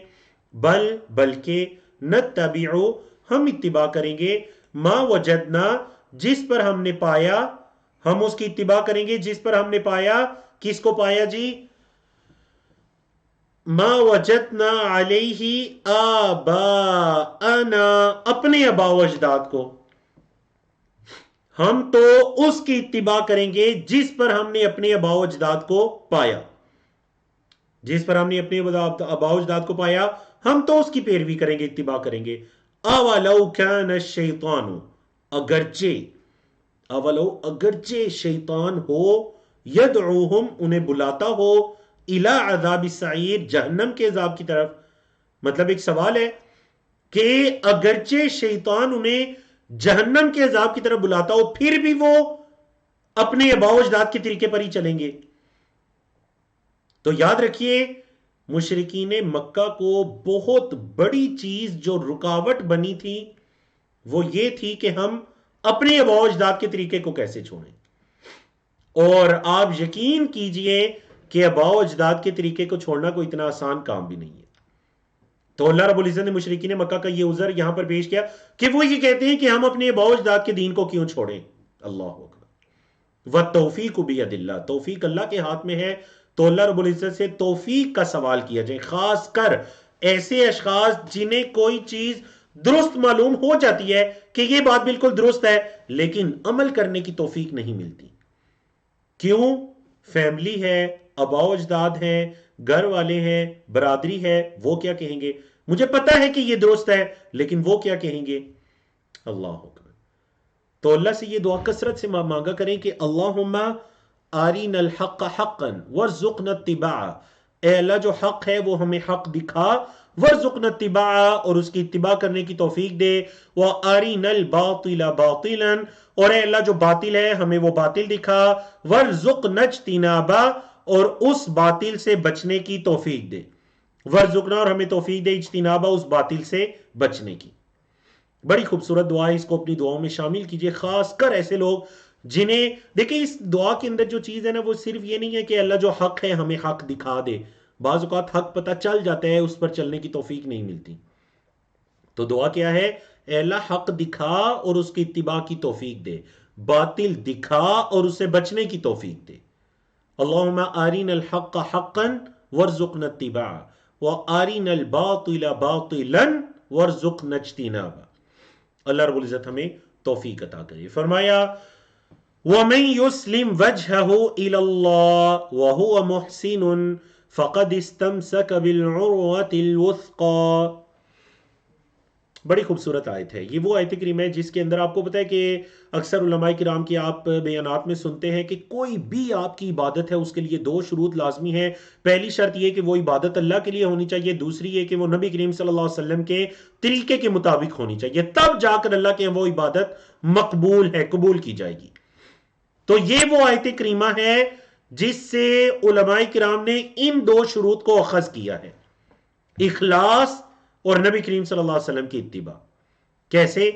بلکہ نتبعو ہم اتباع کریں گے، ما وجدنا جس پر ہم نے پایا، ہم اس کی اتباع کریں گے جس پر ہم نے پایا. کس کو پایا جی؟ ما وجدنا علیہ آباءنا، اپنے آباء و اجداد کو. ہم تو اس کی اتباع کریں گے جس پر ہم نے اپنے آباء و اجداد کو پایا. جس پر ہم نے اپنے آباء و اجداد کو پایا ہم تو اس کی پیروی کریں گے، اتباع کریں گے. اولو کان الشیطان، اگرچہ شیطان ہو، یدعوہم انہیں بلاتا ہو، الی عذاب السعیر جہنم کے عذاب کی طرف. مطلب ایک سوال ہے کہ اگرچہ شیطان انہیں جہنم کے عذاب کی طرف بلاتا ہو پھر بھی وہ اپنے آباء و اجداد کے طریقے پر ہی چلیں گے. تو یاد رکھیے مشرکین مکہ کو بہت بڑی چیز جو رکاوٹ بنی تھی وہ یہ تھی کہ ہم اپنے آباء و اجداد کے طریقے کو کیسے چھوڑیں. اور آپ یقین کیجئے کہ آباء و اجداد کے طریقے کو چھوڑنا کوئی اتنا آسان کام بھی نہیں ہے. تو اللہ رب العزت نے مشرکین مکہ کا یہ عذر یہاں پر پیش کیا کہ وہ یہ کہتے ہیں کہ ہم اپنے آباء و اجداد کے دین کو کیوں چھوڑیں. اللہ اکبر. والتوفیق بید اللہ، توفیق اللہ کے ہاتھ میں ہے. تو اللہ رب العزت سے توفیق کا سوال کیا جائے، خاص کر ایسے اشخاص جنہیں کوئی چیز درست معلوم ہو جاتی ہے کہ یہ بات بالکل درست ہے لیکن عمل کرنے کی توفیق نہیں ملتی. کیوں؟ فیملی ہے، آباء و اجداد ہیں، گھر والے ہیں، برادری ہے، وہ کیا کہیں گے؟ مجھے پتا ہے کہ یہ درست ہے لیکن وہ کیا کہیں گے؟ اللہ اکبر. تو اللہ سے یہ دعا کثرت سے مانگا کریں کہ اللہم آرین الحق حقا وارزقنا اتباعہ، اے اللہ جو حق ہے وہ ہمیں حق دکھا، وارزقنا اتباعہ اور اس کی اتباع کرنے کی توفیق دے، وارین الباطل باطلا اور اے اللہ جو باطل ہے ہمیں وہ باطل دکھا، وارزقنا اجتنابہ اور اس باطل سے بچنے کی توفیق دے، وارزقنا اور ہمیں توفیق دے اجتنابہ اس باطل سے بچنے کی. بڑی خوبصورت دعا ہے، اس کو اپنی دعاؤں میں شامل کیجئے، خاص کر ایسے لوگ جنہیں دیکھیں اس دعا کے اندر جو چیز ہے نا وہ صرف یہ نہیں ہے کہ اللہ جو حق ہے ہمیں حق دکھا دے. بعض اوقات حق پتہ چل جاتا ہے اس پر چلنے کی توفیق نہیں ملتی. تو دعا کیا ہے؟ اے اللہ حق دکھا اور اس کی اتباع کی توفیق دے، باطل دکھا اور اس سے بچنے کی توفیق دے. اللہم آرین الحق حقا وارزقنا اتباعہ وآرین الباطل باطلا وارزقنا اجتنابہ. اللہ رب العزت ہمیں توفیق عطا کرے. فرمایا وَمَن يُسْلِمْ وَجْهَهُ إِلَى اللَّهِ وَهُوَ مُحْسِنٌ فَقَدْ اسْتَمْسَكَ بِالْعُرْوَةِ الْوُثْقَى. بڑی خوبصورت آیت ہے. یہ وہ آیت کریمہ ہے جس کے اندر آپ کو پتہ ہے کہ اکثر علماء کرام کی آپ بیانات میں سنتے ہیں کہ کوئی بھی آپ کی عبادت ہے اس کے لیے دو شروط لازمی ہیں. پہلی شرط یہ کہ وہ عبادت اللہ کے لیے ہونی چاہیے، دوسری یہ کہ وہ نبی کریم صلی اللہ علیہ وسلم کے طریقے کے مطابق ہونی چاہیے، تب جا کر اللہ کے وہ عبادت مقبول ہے، قبول کی جائے گی. تو یہ وہ آیت کریمہ ہے جس سے علماء کرام نے ان دو شروط کو اخذ کیا ہے، اخلاص اور نبی کریم صلی اللہ علیہ وسلم کی اتباع. کیسے؟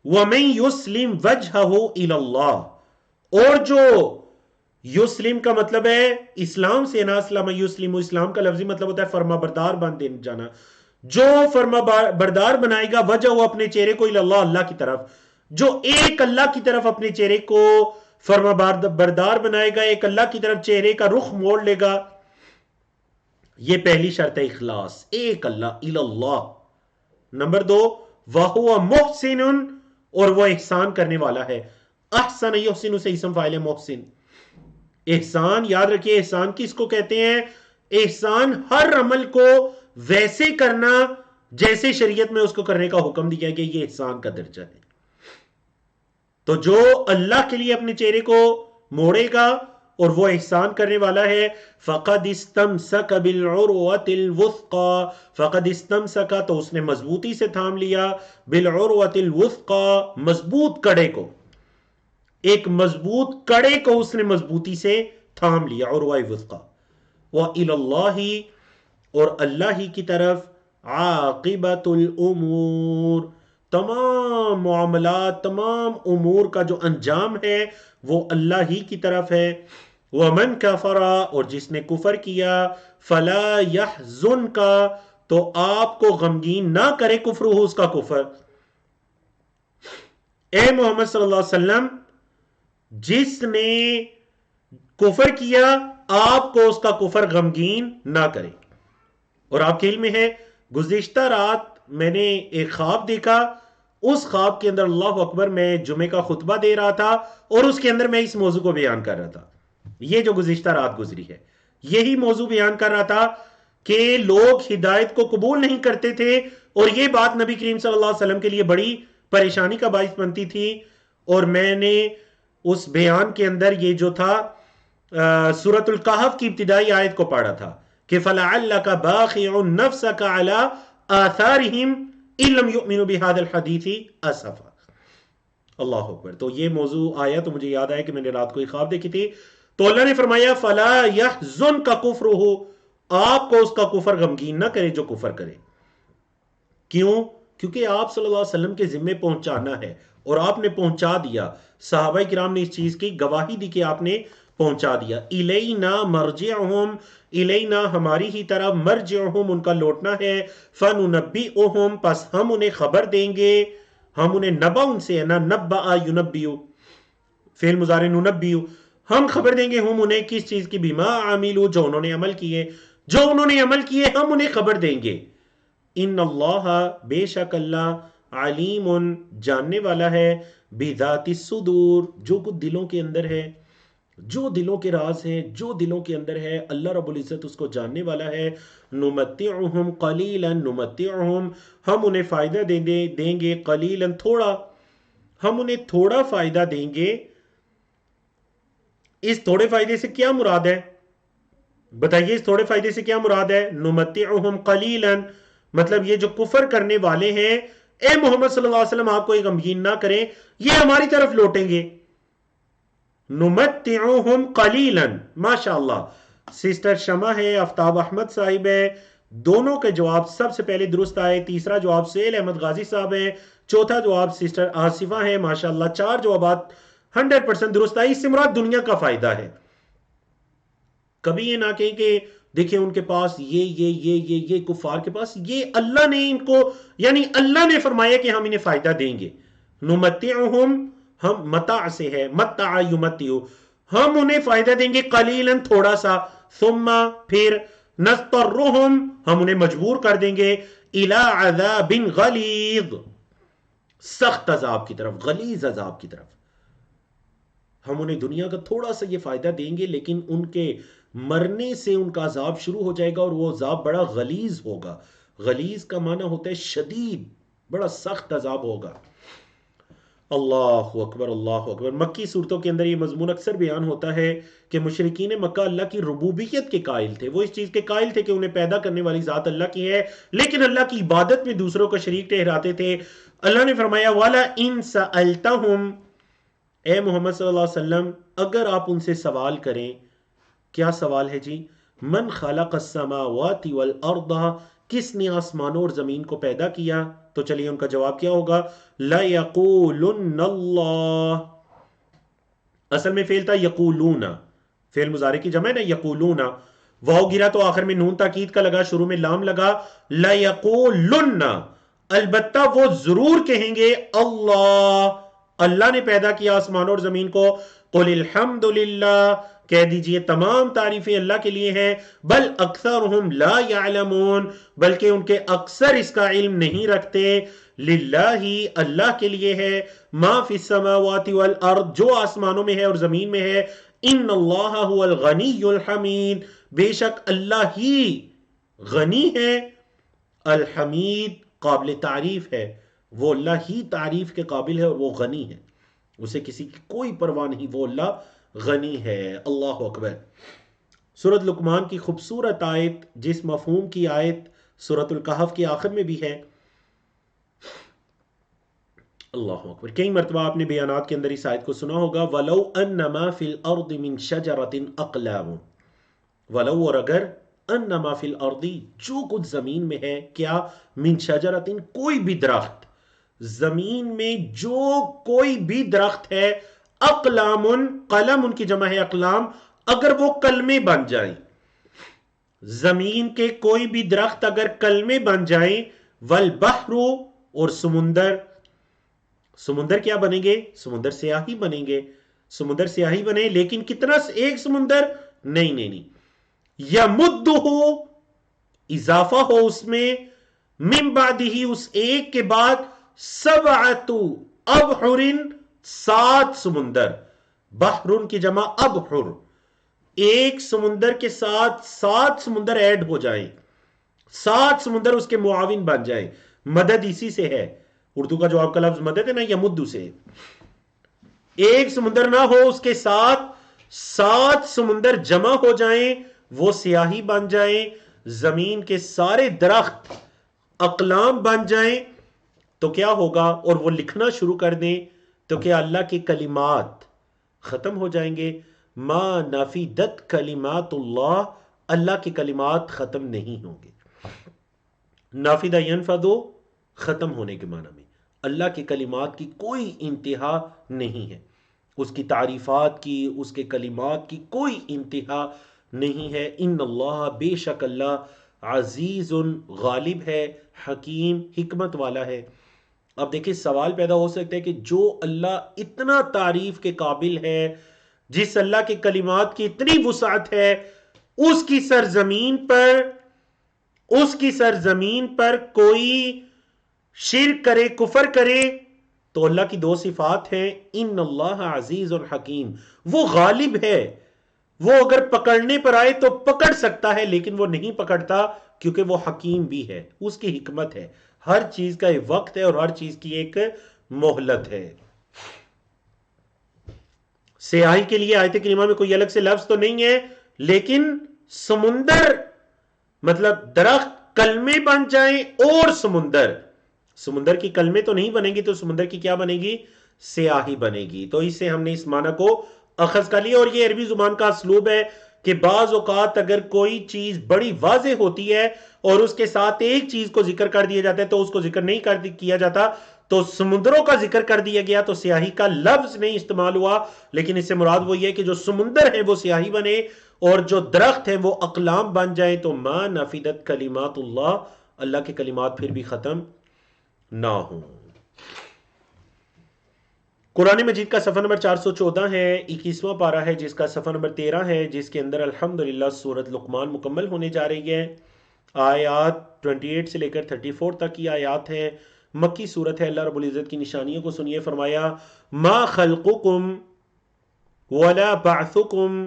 وَمَن يُسْلِمْ وَجْهَهُ إِلَى اللَّهِ، اور جو یسلم کا مطلب ہے اسلام سے نا، اسلام یسلم، اسلام کا لفظی مطلب ہوتا ہے فرما بردار بن جانا. جو فرما بردار بنائے گا وجہ وہ اپنے چہرے کو الی اللہ، اللہ کی طرف، جو ایک اللہ کی طرف اپنے چہرے کو فرما بردار بنائے گا، ایک اللہ کی طرف چہرے کا رخ موڑ لے گا. یہ پہلی شرط ہے اخلاص، ایک اللہ، الی اللہ. نمبر 2 وَهُوَ مُحْسِنٌ، اور وہ احسان کرنے والا ہے. احسن یحسن سے اسم فاعل ہے محسن. احسان یاد رکھیے، احسان کس کو کہتے ہیں؟ احسان ہر عمل کو ویسے کرنا جیسے شریعت میں اس کو کرنے کا حکم دیا گیا، یہ احسان کا درجہ ہے. تو جو اللہ کے لیے اپنے چہرے کو موڑے گا اور وہ احسان کرنے والا ہے، فقد استمسک بالعروۃ الوثقی، فقد استمسک تو اس نے مضبوطی سے تھام لیا، بالعروۃ الوثقی مضبوط کڑے کو، ایک مضبوط کڑے کو اس نے مضبوطی سے تھام لیا، عروہ وثقی. وَإِلَى اللَّهِ اور اللہ ہی کی طرف، عاقبۃ الامور تمام معاملات، تمام امور کا جو انجام ہے وہ اللہ ہی کی طرف ہے. وَمَن كَفَرَ اور جس نے کفر کیا، فَلَا يَحْزُنْكَ تو آپ کو غمگین نہ کرے کفر اس کا کفر. اے محمد صلی اللہ علیہ وسلم جس نے کفر کیا آپ کو اس کا کفر غمگین نہ کرے. اور آپ کے علم میں ہے گزشتہ رات میں نے ایک خواب دیکھا، اس خواب کے اندر اللہ اکبر میں جمعے کا خطبہ دے رہا تھا اور اس کے اندر میں اس موضوع کو بیان کر رہا تھا. یہ جو گزشتہ رات گزری ہے یہی موضوع بیان کر رہا تھا کہ لوگ ہدایت کو قبول نہیں کرتے تھے، اور یہ بات نبی کریم صلی اللہ علیہ وسلم کے لیے بڑی پریشانی کا باعث بنتی تھی. اور میں نے اس بیان کے اندر یہ جو تھا سورۃ الکہف کی ابتدائی آیت کو پڑھا تھا کہ فَلَعَلَّكَ بَاخِعٌ نَفْسَكَ عَلَىٰ آثَارِهِمْ إِن لَّمْ يُؤْمِنُوا بِهَذَا الْحَدِيثِ أَسَفًا. اللہ اکبر. تو یہ موضوع آیا تو مجھے یاد آیا کہ میں نے رات کو ایک خواب دیکھی تھی. تو اللہ نے فرمایا فَلَا يَحْزُنْكَ كُفْرُهُ، آپ کو اس کا کفر غمگین نہ کرے جو کفر کرے. کیوں؟ کیونکہ آپ صلی اللہ علیہ وسلم کے ذمے پہنچانا ہے اور آپ نے پہنچا دیا. صحابہ کرام نے اس چیز کی گواہی دی کہ آپ نے پہنچا دیا. الینا مرجعہم، الینا ہماری ہی طرف، مرجعہم ان کا لوٹنا ہے، فننبئہم پس ہم انہیں خبر دیں گے. ہم انہیں نبا ان سے ہے نا، نبا ینبئ فعل مضارع ننبئ، ہم خبر دیں گے ہم انہیں کس چیز کی، بما عملوا جو انہوں نے عمل کیے، جو انہوں نے عمل کیے ہم انہیں خبر دیں گے. ان اللہ بے شک اللہ علیم جاننے والا ہے، بذات الصدور جو کچھ دلوں کے اندر ہے، جو دلوں کے راز ہیں، جو دلوں کے اندر ہے اللہ رب العزت اس کو جاننے والا ہے. نمتعہم قلیلا، نمتعہم ہم انہیں فائدہ دیں گے، قلیلا تھوڑا، ہم انہیں تھوڑا فائدہ دیں گے. اس تھوڑے فائدے سے کیا مراد ہے؟ بتائیے اس تھوڑے فائدے سے کیا مراد ہے؟ نمتعہم قلیلا مطلب یہ جو کفر کرنے والے ہیں اے محمد صلی اللہ علیہ وسلم آپ کو ایک غمگین نہ کریں، یہ ہماری طرف لوٹیں گے. نمتعہم قلیلا. ماشاءاللہ سسٹر شمع ہے، آفتاب احمد صاحب ہے، دونوں کے جواب سب سے پہلے درست آئے. تیسرا جواب سہیل احمد غازی صاحب ہے، چوتھا جواب سسٹر آصفہ ہے. ماشاءاللہ 4 جوابات 100% درست آئے. اس سے مراد دنیا کا فائدہ ہے. کبھی یہ نہ کہیں کہ دیکھیں ان کے پاس یہ کفار کے پاس یہ، اللہ نے ان کو یعنی اللہ نے فرمایا کہ ہم انہیں فائدہ دیں گے. نمتعہم ہم متاع سے ہے، متع یمتع، ہم انہیں فائدہ دیں گے قلیلا تھوڑا سا، ثم پھر نضطرہم ہم انہیں مجبور کر دیں گے، الی عذاب غلیظ سخت عذاب کی طرف، غلیظ عذاب کی طرف. ہم انہیں دنیا کا تھوڑا سا یہ فائدہ دیں گے لیکن ان کے مرنے سے ان کا عذاب شروع ہو جائے گا اور وہ عذاب بڑا غلیظ ہوگا. غلیظ کا معنی ہوتا ہے شدید، بڑا سخت عذاب ہوگا. اللہ اکبر اللہ اکبر. مکی صورتوں کے اندر یہ مضمون اکثر بیان ہوتا ہے کہ مشرکین مکہ اللہ کی ربوبیت کے قائل تھے، وہ اس چیز کے قائل تھے کہ انہیں پیدا کرنے والی ذات اللہ کی ہے، لیکن اللہ کی عبادت میں دوسروں کو شریک ٹھہراتے تھے. اللہ نے فرمایا وَلَئِن سَأَلْتَهُمْ، اے محمد صلی اللہ علیہ وسلم اگر آپ ان سے سوال کریں، کیا سوال ہے جی؟ من خلق السماوات والارض، کس نے آسمانوں اور زمین کو پیدا کیا؟ تو چلیے ان کا جواب کیا ہوگا؟ لَيَقُولُنَّ اللَّهُ. اصل میں فعل تھا یقولون، فعل مضارع کی جمع ہے نا یقولون، واو گرا تو آخر میں نون تاکید کا لگا، شروع میں لام لگا. لَيَقُولُنَّ البتہ وہ ضرور کہیں گے اللہ، اللہ نے پیدا کیا آسمانوں اور زمین کو. قُلِ الْحَمْدُ لِلَّهِ کہہ دیجئے تمام تعریفیں اللہ کے لیے ہیں. بل اکثرهم لا يعلمون بلکہ ان کے اکثر اس کا علم نہیں رکھتے. للہ اللہ کے لیے ہے، ما فی السماوات والارض جو آسمانوں میں ہے اور زمین میں ہے. ان اللہ هو الغنی الحمید بے شک اللہ ہی غنی ہے، الحمید قابل تعریف ہے. وہ اللہ ہی تعریف کے قابل ہے اور وہ غنی ہے، اسے کسی کی کوئی پرواہ نہیں، وہ اللہ غنی ہے. اللہ اکبر. سورۃ لقمان کی خوبصورت آیت جس مفہوم کی آیت سورۃ الکہف کے آخر میں بھی ہے. اللہ اکبر. کئی مرتبہ آپ نے بیانات کے اندر اس آیت کو سنا ہوگا. وَلَوْ أَنَّمَا فِي الْأَرْضِ مِن شَجَرَةٍ أَقْلَامٌ، ولو اور اگر، انما فی الارض جو کچھ زمین میں ہے، کیا؟ من شجرتن کوئی بھی درخت، زمین میں جو کوئی بھی درخت ہے، اقلام قلم ان کی جمع ہے اقلام، اگر وہ کلمے بن جائیں، زمین کے کوئی بھی درخت اگر کلمے بن جائیں، والبحر اور سمندر، سمندر کیا بنیں گے؟ سمندر سیاہی بنیں گے. سمندر سیاہی بنے، لیکن کتنا؟ ایک سمندر نہیں نہیں نہیں، یمدہ اضافہ ہو اس میں، من بعدہ اس ایک کے بعد، سبعۃ ابحر 7 سمندر، بحر کی جمع ابحر، ایک سمندر کے ساتھ 7 سمندر ایڈ ہو جائیں، 7 سمندر اس کے معاون بن جائیں. مدد اسی سے ہے، اردو کا جو آپ کا لفظ مدد ہے نا، یمدو سے. ایک سمندر نہ ہو، اس کے ساتھ 7 سمندر جمع ہو جائیں، وہ سیاہی بن جائیں، زمین کے سارے درخت اقلام بن جائیں، تو کیا ہوگا؟ اور وہ لکھنا شروع کر دیں، تو کیا اللہ کے کلمات ختم ہو جائیں گے؟ ما نفدت کلمات اللہ، اللہ کے کلمات ختم نہیں ہوں گے. نافدہ ینفدو، ختم ہونے کے معنی میں. اللہ کے کلمات کی کوئی انتہا نہیں ہے، اس کی تعریفات کی، اس کے کلمات کی کوئی انتہا نہیں ہے. ان اللہ، بے شک اللہ، عزیز غالب ہے، حکیم حکمت والا ہے. اب دیکھیں سوال پیدا ہو سکتا ہے کہ جو اللہ اتنا تعریف کے قابل ہے، جس اللہ کے کلمات کی اتنی وسعت ہے، اس کی سرزمین پر کوئی شرک کرے، کفر کرے، تو اللہ کی 2 صفات ہیں، ان اللہ عزیز اور حکیم. وہ غالب ہے، وہ اگر پکڑنے پر آئے تو پکڑ سکتا ہے، لیکن وہ نہیں پکڑتا، کیونکہ وہ حکیم بھی ہے، اس کی حکمت ہے. ہر چیز کا ایک وقت ہے اور ہر چیز کی ایک مہلت ہے. سیاہی کے لیے آیت کریمہ میں کوئی الگ سے لفظ تو نہیں ہے، لیکن سمندر مطلب درخت کلمے بن جائیں، اور سمندر کی کلمے تو نہیں بنے گی، تو سمندر کی کیا بنے گی؟ سیاہی بنے گی. تو اس سے ہم نے اس معنی کو اخذ کر لیا. اور یہ عربی زبان کا اسلوب ہے کہ بعض اوقات اگر کوئی چیز بڑی واضح ہوتی ہے اور اس کے ساتھ ایک چیز کو ذکر کر دیا جاتا ہے تو اس کو ذکر نہیں کیا جاتا. تو سمندروں کا ذکر کر دیا گیا تو سیاہی کا لفظ نہیں استعمال ہوا، لیکن اس سے مراد وہ یہ کہ جو سمندر ہیں وہ سیاہی بنے اور جو درخت ہیں وہ اقلام بن جائیں. تو ما نفدت کلمات اللہ، اللہ کے کلمات پھر بھی ختم نہ ہوں. قرآن مجید کا صفحہ نمبر 414 ہے، 21واں پارہ ہے جس کا صفحہ نمبر 13 ہے، جس کے اندر الحمدللہ سورۃ لقمان مکمل ہونے جا رہی ہے. آیات 28 سے لے کر 34 تک کی آیات ہیں. مکی صورت ہے. اللہ رب العزت کی نشانیوں کو سنیے. فرمایا ما خلقکم ولا بعثکم،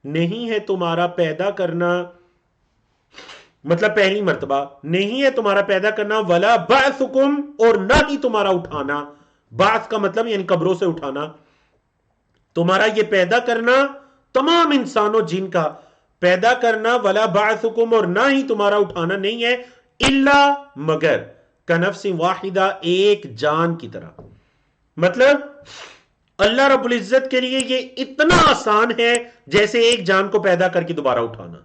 نہیں ہے تمہارا پیدا کرنا، مطلب پہلی مرتبہ نہیں ہے تمہارا پیدا کرنا، ولا بعثکم، اور نہ ہی تمہارا اٹھانا. بعث کا مطلب یعنی قبروں سے اٹھانا. تمہارا یہ پیدا کرنا، تمام انسانوں جن کا پیدا کرنا، ولا بعثکم، اور نہ ہی تمہارا اٹھانا نہیں ہے، الا مگر، کنفس واحدہ، ایک جان کی طرح. مطلب اللہ رب العزت کے لیے یہ اتنا آسان ہے جیسے ایک جان کو پیدا کر کے دوبارہ اٹھانا.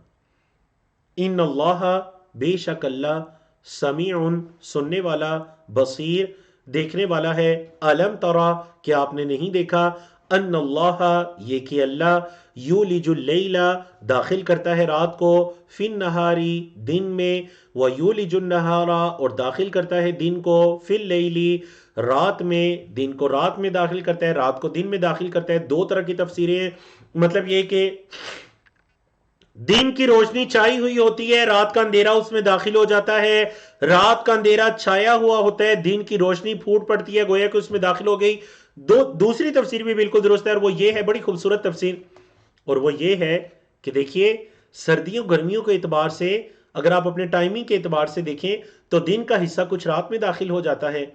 ان اللہ، بے شک اللہ، سمیع، سننے والا، بصیر، دیکھنے والا ہے. الم ترا، کہ آپ نے نہیں دیکھا، ان اللہ، یہ کہ اللہ، یولج اللیل، داخل کرتا ہے رات کو، فی النہاری، دن میں، ویولج النہار، اور داخل کرتا ہے دن کو، فی اللیل، رات میں، دن کو رات میں داخل کرتا ہے، رات کو دن میں داخل کرتا ہے. 2 طرح کی تفسیریں ہیں. مطلب یہ کہ دن کی روشنی چھائی ہوئی ہوتی ہے، رات کا اندھیرا اس میں داخل ہو جاتا ہے، رات کا اندھیرا چھایا ہوا ہوتا ہے، دن کی روشنی پھوٹ پڑتی ہے، گویا کہ اس میں داخل ہو گئی. دوسری تفسیر بھی بالکل درست ہے، اور وہ یہ ہے، بڑی خوبصورت تفسیر، اور وہ یہ ہے کہ دیکھیے سردیوں گرمیوں کے اعتبار سے اگر آپ اپنے ٹائمنگ کے اعتبار سے دیکھیں تو دن کا حصہ کچھ رات میں داخل ہو جاتا ہے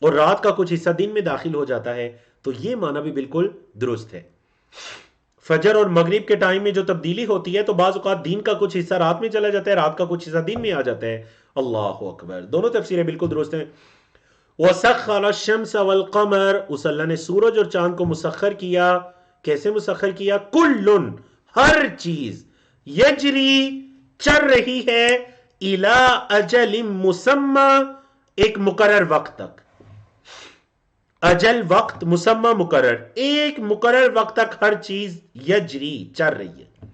اور رات کا کچھ حصہ دن میں داخل ہو جاتا ہے. تو یہ معنی بھی بالکل درست ہے. فجر اور مغرب کے ٹائم میں جو تبدیلی ہوتی ہے تو بعض اوقات دن کا کچھ حصہ رات میں چلا جاتا ہے، رات کا کچھ حصہ دن میں آ جاتا ہے. اللہ اکبر. دونوں تفسیریں بالکل درست ہیں. وَسَخَّرَ الشَّمْسَ وَالْقَمَرَ، اس اللہ نے سورج اور چاند کو مسخر کیا. کیسے مسخر کیا؟ کُلٌّ، ہر چیز، یجری، چل رہی ہے، اِلَىٰ أَجَلٍ مُّسَمَّى، ایک مقرر وقت تک. اجل، وقت، مسمى، مقرر، ایک مقرر وقت تک ہر چیز یجری، چل رہی ہے.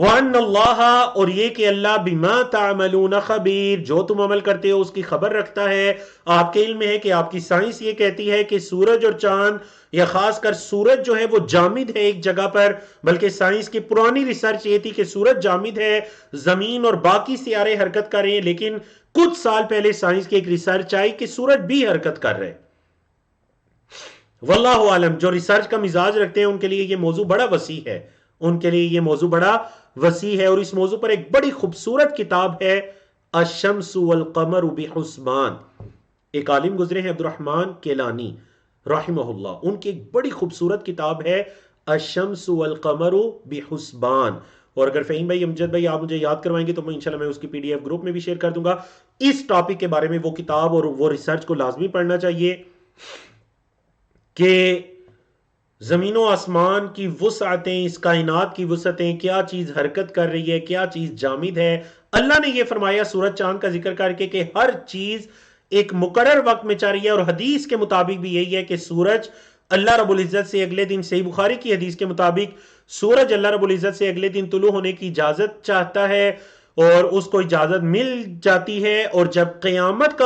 وَأَنَّ اللَّهَ اور یہ کہ اللہ بِمَا تَعْمَلُونَ خبیر جو تم عمل کرتے ہو اس کی خبر رکھتا ہے. آپ کے علم میں ہے کہ آپ کی سائنس یہ کہتی ہے کہ سورج اور چاند یا خاص کر سورج جو ہے وہ جامد ہے ایک جگہ پر، بلکہ سائنس کی پرانی ریسرچ یہ تھی کہ سورج جامد ہے، زمین اور باقی سیارے حرکت کر رہے ہیں، لیکن کچھ سال پہلے سائنس کی ایک ریسرچ آئی کہ سورج بھی حرکت کر رہے. واللہ عالم، جو ریسرچ کا مزاج رکھتے ہیں ان کے لیے یہ موضوع بڑا وسیع ہے، ان کے لیے یہ موضوع بڑا وسیع ہے. اور اس موضوع پر ایک بڑی خوبصورت کتاب ہے الشمس والقمر بحسبان. ایک عالم گزرے ہیں عبدالرحمن کیلانی رحمہ اللہ، ان کی ایک بڑی خوبصورت کتاب ہے الشمس والقمر بحسبان. اور اگر فہیم بھائی، امجد بھائی آپ مجھے یاد کروائیں گے تو انشاءاللہ میں اس کی پی ڈی ایف گروپ میں بھی شیئر کر دوں گا. اس ٹاپک کے بارے میں وہ کتاب اور وہ ریسرچ کو لازمی پڑھنا چاہیے کہ زمین و آسمان کی وسعتیں، اس کائنات کی وسعتیں، کیا چیز حرکت کر رہی ہے، کیا چیز جامد ہے. اللہ نے یہ فرمایا سورج چاند کا ذکر کر کے کہ ہر چیز ایک مقرر وقت میں چل رہی ہے. اور حدیث کے مطابق بھی یہی ہے کہ سورج اللہ رب العزت سے اگلے دن، صحیح بخاری کی حدیث کے مطابق سورج اللہ رب العزت سے اگلے دن طلوع ہونے کی اجازت چاہتا ہے اور اس کو اجازت مل جاتی ہے، اور جب قیامت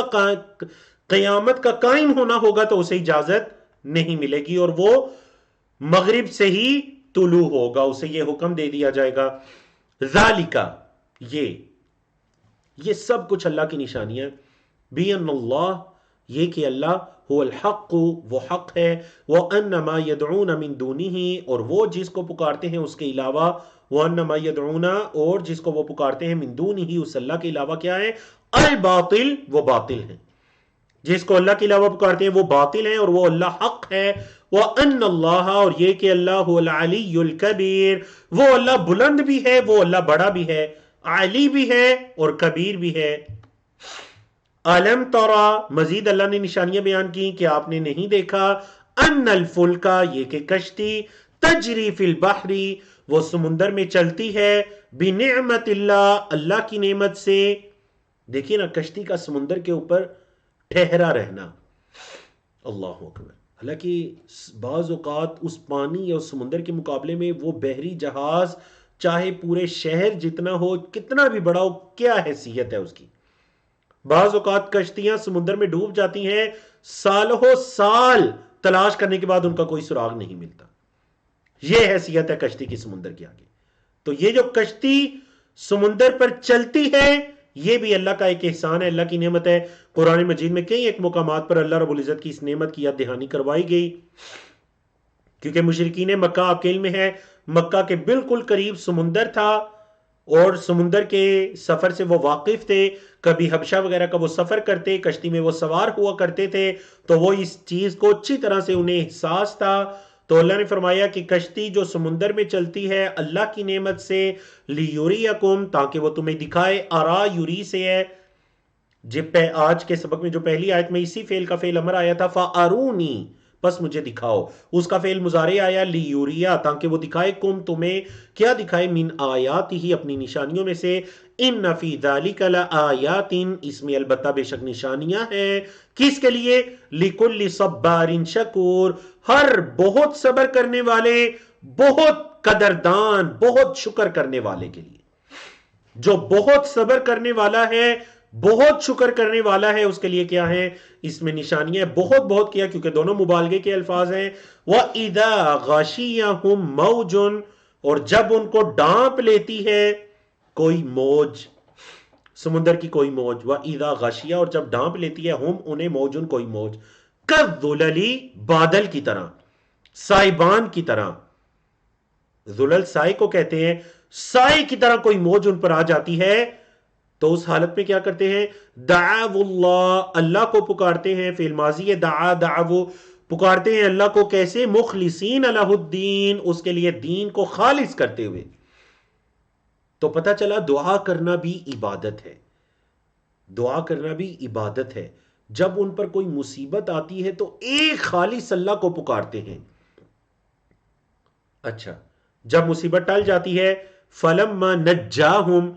کا قائم ہونا ہوگا تو اسے اجازت نہیں ملے گی اور وہ مغرب سے ہی طلوع ہوگا، اسے یہ حکم دے دیا جائے گا. ذالکا، یہ سب کچھ اللہ کی نشانیاں. بِأَنَّ اللہ، یہ کہ اللہ هو الحق، وہ حق ہے، وَأَنَّ مَا يَدْعُونَ مِن دُونِهِ، اور وہ جس کو پکارتے ہیں اس کے علاوہ، وَأَنَّ مَا يَدْعُونَ، اور جس کو وہ پکارتے ہیں، مِن دُونِهِ، اس اللہ کے علاوہ کیا ہے؟ الباطل، وہ باطل ہیں. جس کو اللہ کے علاوہ پکارتے ہیں وہ باطل ہیں اور وہ اللہ حق ہے. وَأَنَّ اللَّهَ، اور یہ کہ اللہ هو العلی الکبیر، وہ اللہ بلند بھی ہے، وہ اللہ بڑا بھی ہے، علی بھی ہے اور کبیر بھی ہے. علم ترا، مزید اللہ نے نشانیاں بیان کی کہ آپ نے نہیں دیکھا، ان الفلکا، یہ کہ کشتی، تجری فی البحر، وہ سمندر میں چلتی ہے، بنعمت اللہ، اللہ کی نعمت سے. دیکھیے نا، کشتی کا سمندر کے اوپر ٹھہرا رہنا، اللہ اکبر. حالانکہ بعض اوقات اس پانی یا اس سمندر کے مقابلے میں وہ بحری جہاز چاہے پورے شہر جتنا ہو، کتنا بھی بڑا ہو، کیا حیثیت ہے اس کی. بعض اوقات کشتیاں سمندر میں ڈوب جاتی ہیں، سالوں سال تلاش کرنے کے بعد ان کا کوئی سراغ نہیں ملتا. یہ حیثیت ہے کشتی کی سمندر کے آگے. تو یہ جو کشتی سمندر پر چلتی ہے یہ بھی اللہ کا ایک احسان ہے، اللہ کی نعمت ہے. قرآن مجید میں کئی ایک مقامات پر اللہ رب العزت کی اس نعمت کی یاد دہانی کروائی گئی، کیونکہ مشرکین مکہ، آپ کے علم میں ہے، مکہ کے بالکل قریب سمندر تھا اور سمندر کے سفر سے وہ واقف تھے. کبھی حبشہ وغیرہ کا وہ سفر کرتے، کشتی میں وہ سوار ہوا کرتے تھے، تو وہ اس چیز کو اچھی طرح سے انہیں احساس تھا. تو اللہ نے فرمایا کہ کشتی جو سمندر میں چلتی ہے اللہ کی نعمت سے، لیوریکم، تاکہ وہ تمہیں دکھائے. ارا یوری سے ہے، آج کے سبق میں جو پہلی آیت میں اسی فعل کا فعل امر آیا تھا، فارونی، بس مجھے دکھاؤ. اس کا فعل مضارع آیا لیوریا، تاکہ وہ دکھائے، کم، تمہیں. کیا دکھائے؟ من آیات ہی، اپنی نشانیوں میں سے. ان فی ذالک لآیات، اس میں البتہ بے شک نشانیاں ہیں. کس کے لیے؟ لکل صبار شکور، ہر بہت صبر کرنے والے، بہت قدردان، بہت شکر کرنے والے کے لیے. جو بہت صبر کرنے والا ہے، بہت شکر کرنے والا ہے، اس کے لیے کیا ہے؟ اس میں نشانیاں. بہت بہت کیا کیونکہ دونوں مبالغے کے الفاظ ہیں. وَإِذَا غَشِيَهُمْ مَوْجٌ، اور جب ان کو ڈانپ لیتی ہے کوئی موج، سمندر کی کوئی موج. وَإِذَا غَشِيَ، اور جب ڈانپ لیتی ہے، ہم انہیں، موجن کوئی موج، كَالظُّلَلِ، بادل کی طرح، سائبان کی طرح. ظلل سائے کو کہتے ہیں. سائے کی طرح کوئی موج ان پر آ جاتی ہے تو اس حالت میں کیا کرتے ہیں؟ دعو اللہ، اللہ کو پکارتے ہیں. فعل ماضی ہے، دعا، دعو، پکارتے ہیں اللہ کو. کیسے؟ مخلصین لہ الدین، اس کے لیے دین کو خالص کرتے ہوئے. تو پتہ چلا دعا کرنا بھی عبادت ہے، دعا کرنا بھی عبادت ہے. جب ان پر کوئی مصیبت آتی ہے تو ایک خالص اللہ کو پکارتے ہیں. اچھا، جب مصیبت ٹل جاتی ہے، فلما نجاہم،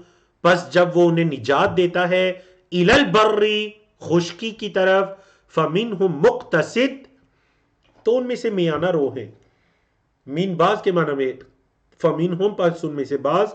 پس جب وہ انہیں نجات دیتا ہے، الی البر، خشکی کی طرف، فمنہم مقتصد، تو ان میں سے میانہ رو ہے. مین باز کے معنی میں، فمنہم، پس ان میں سے باز،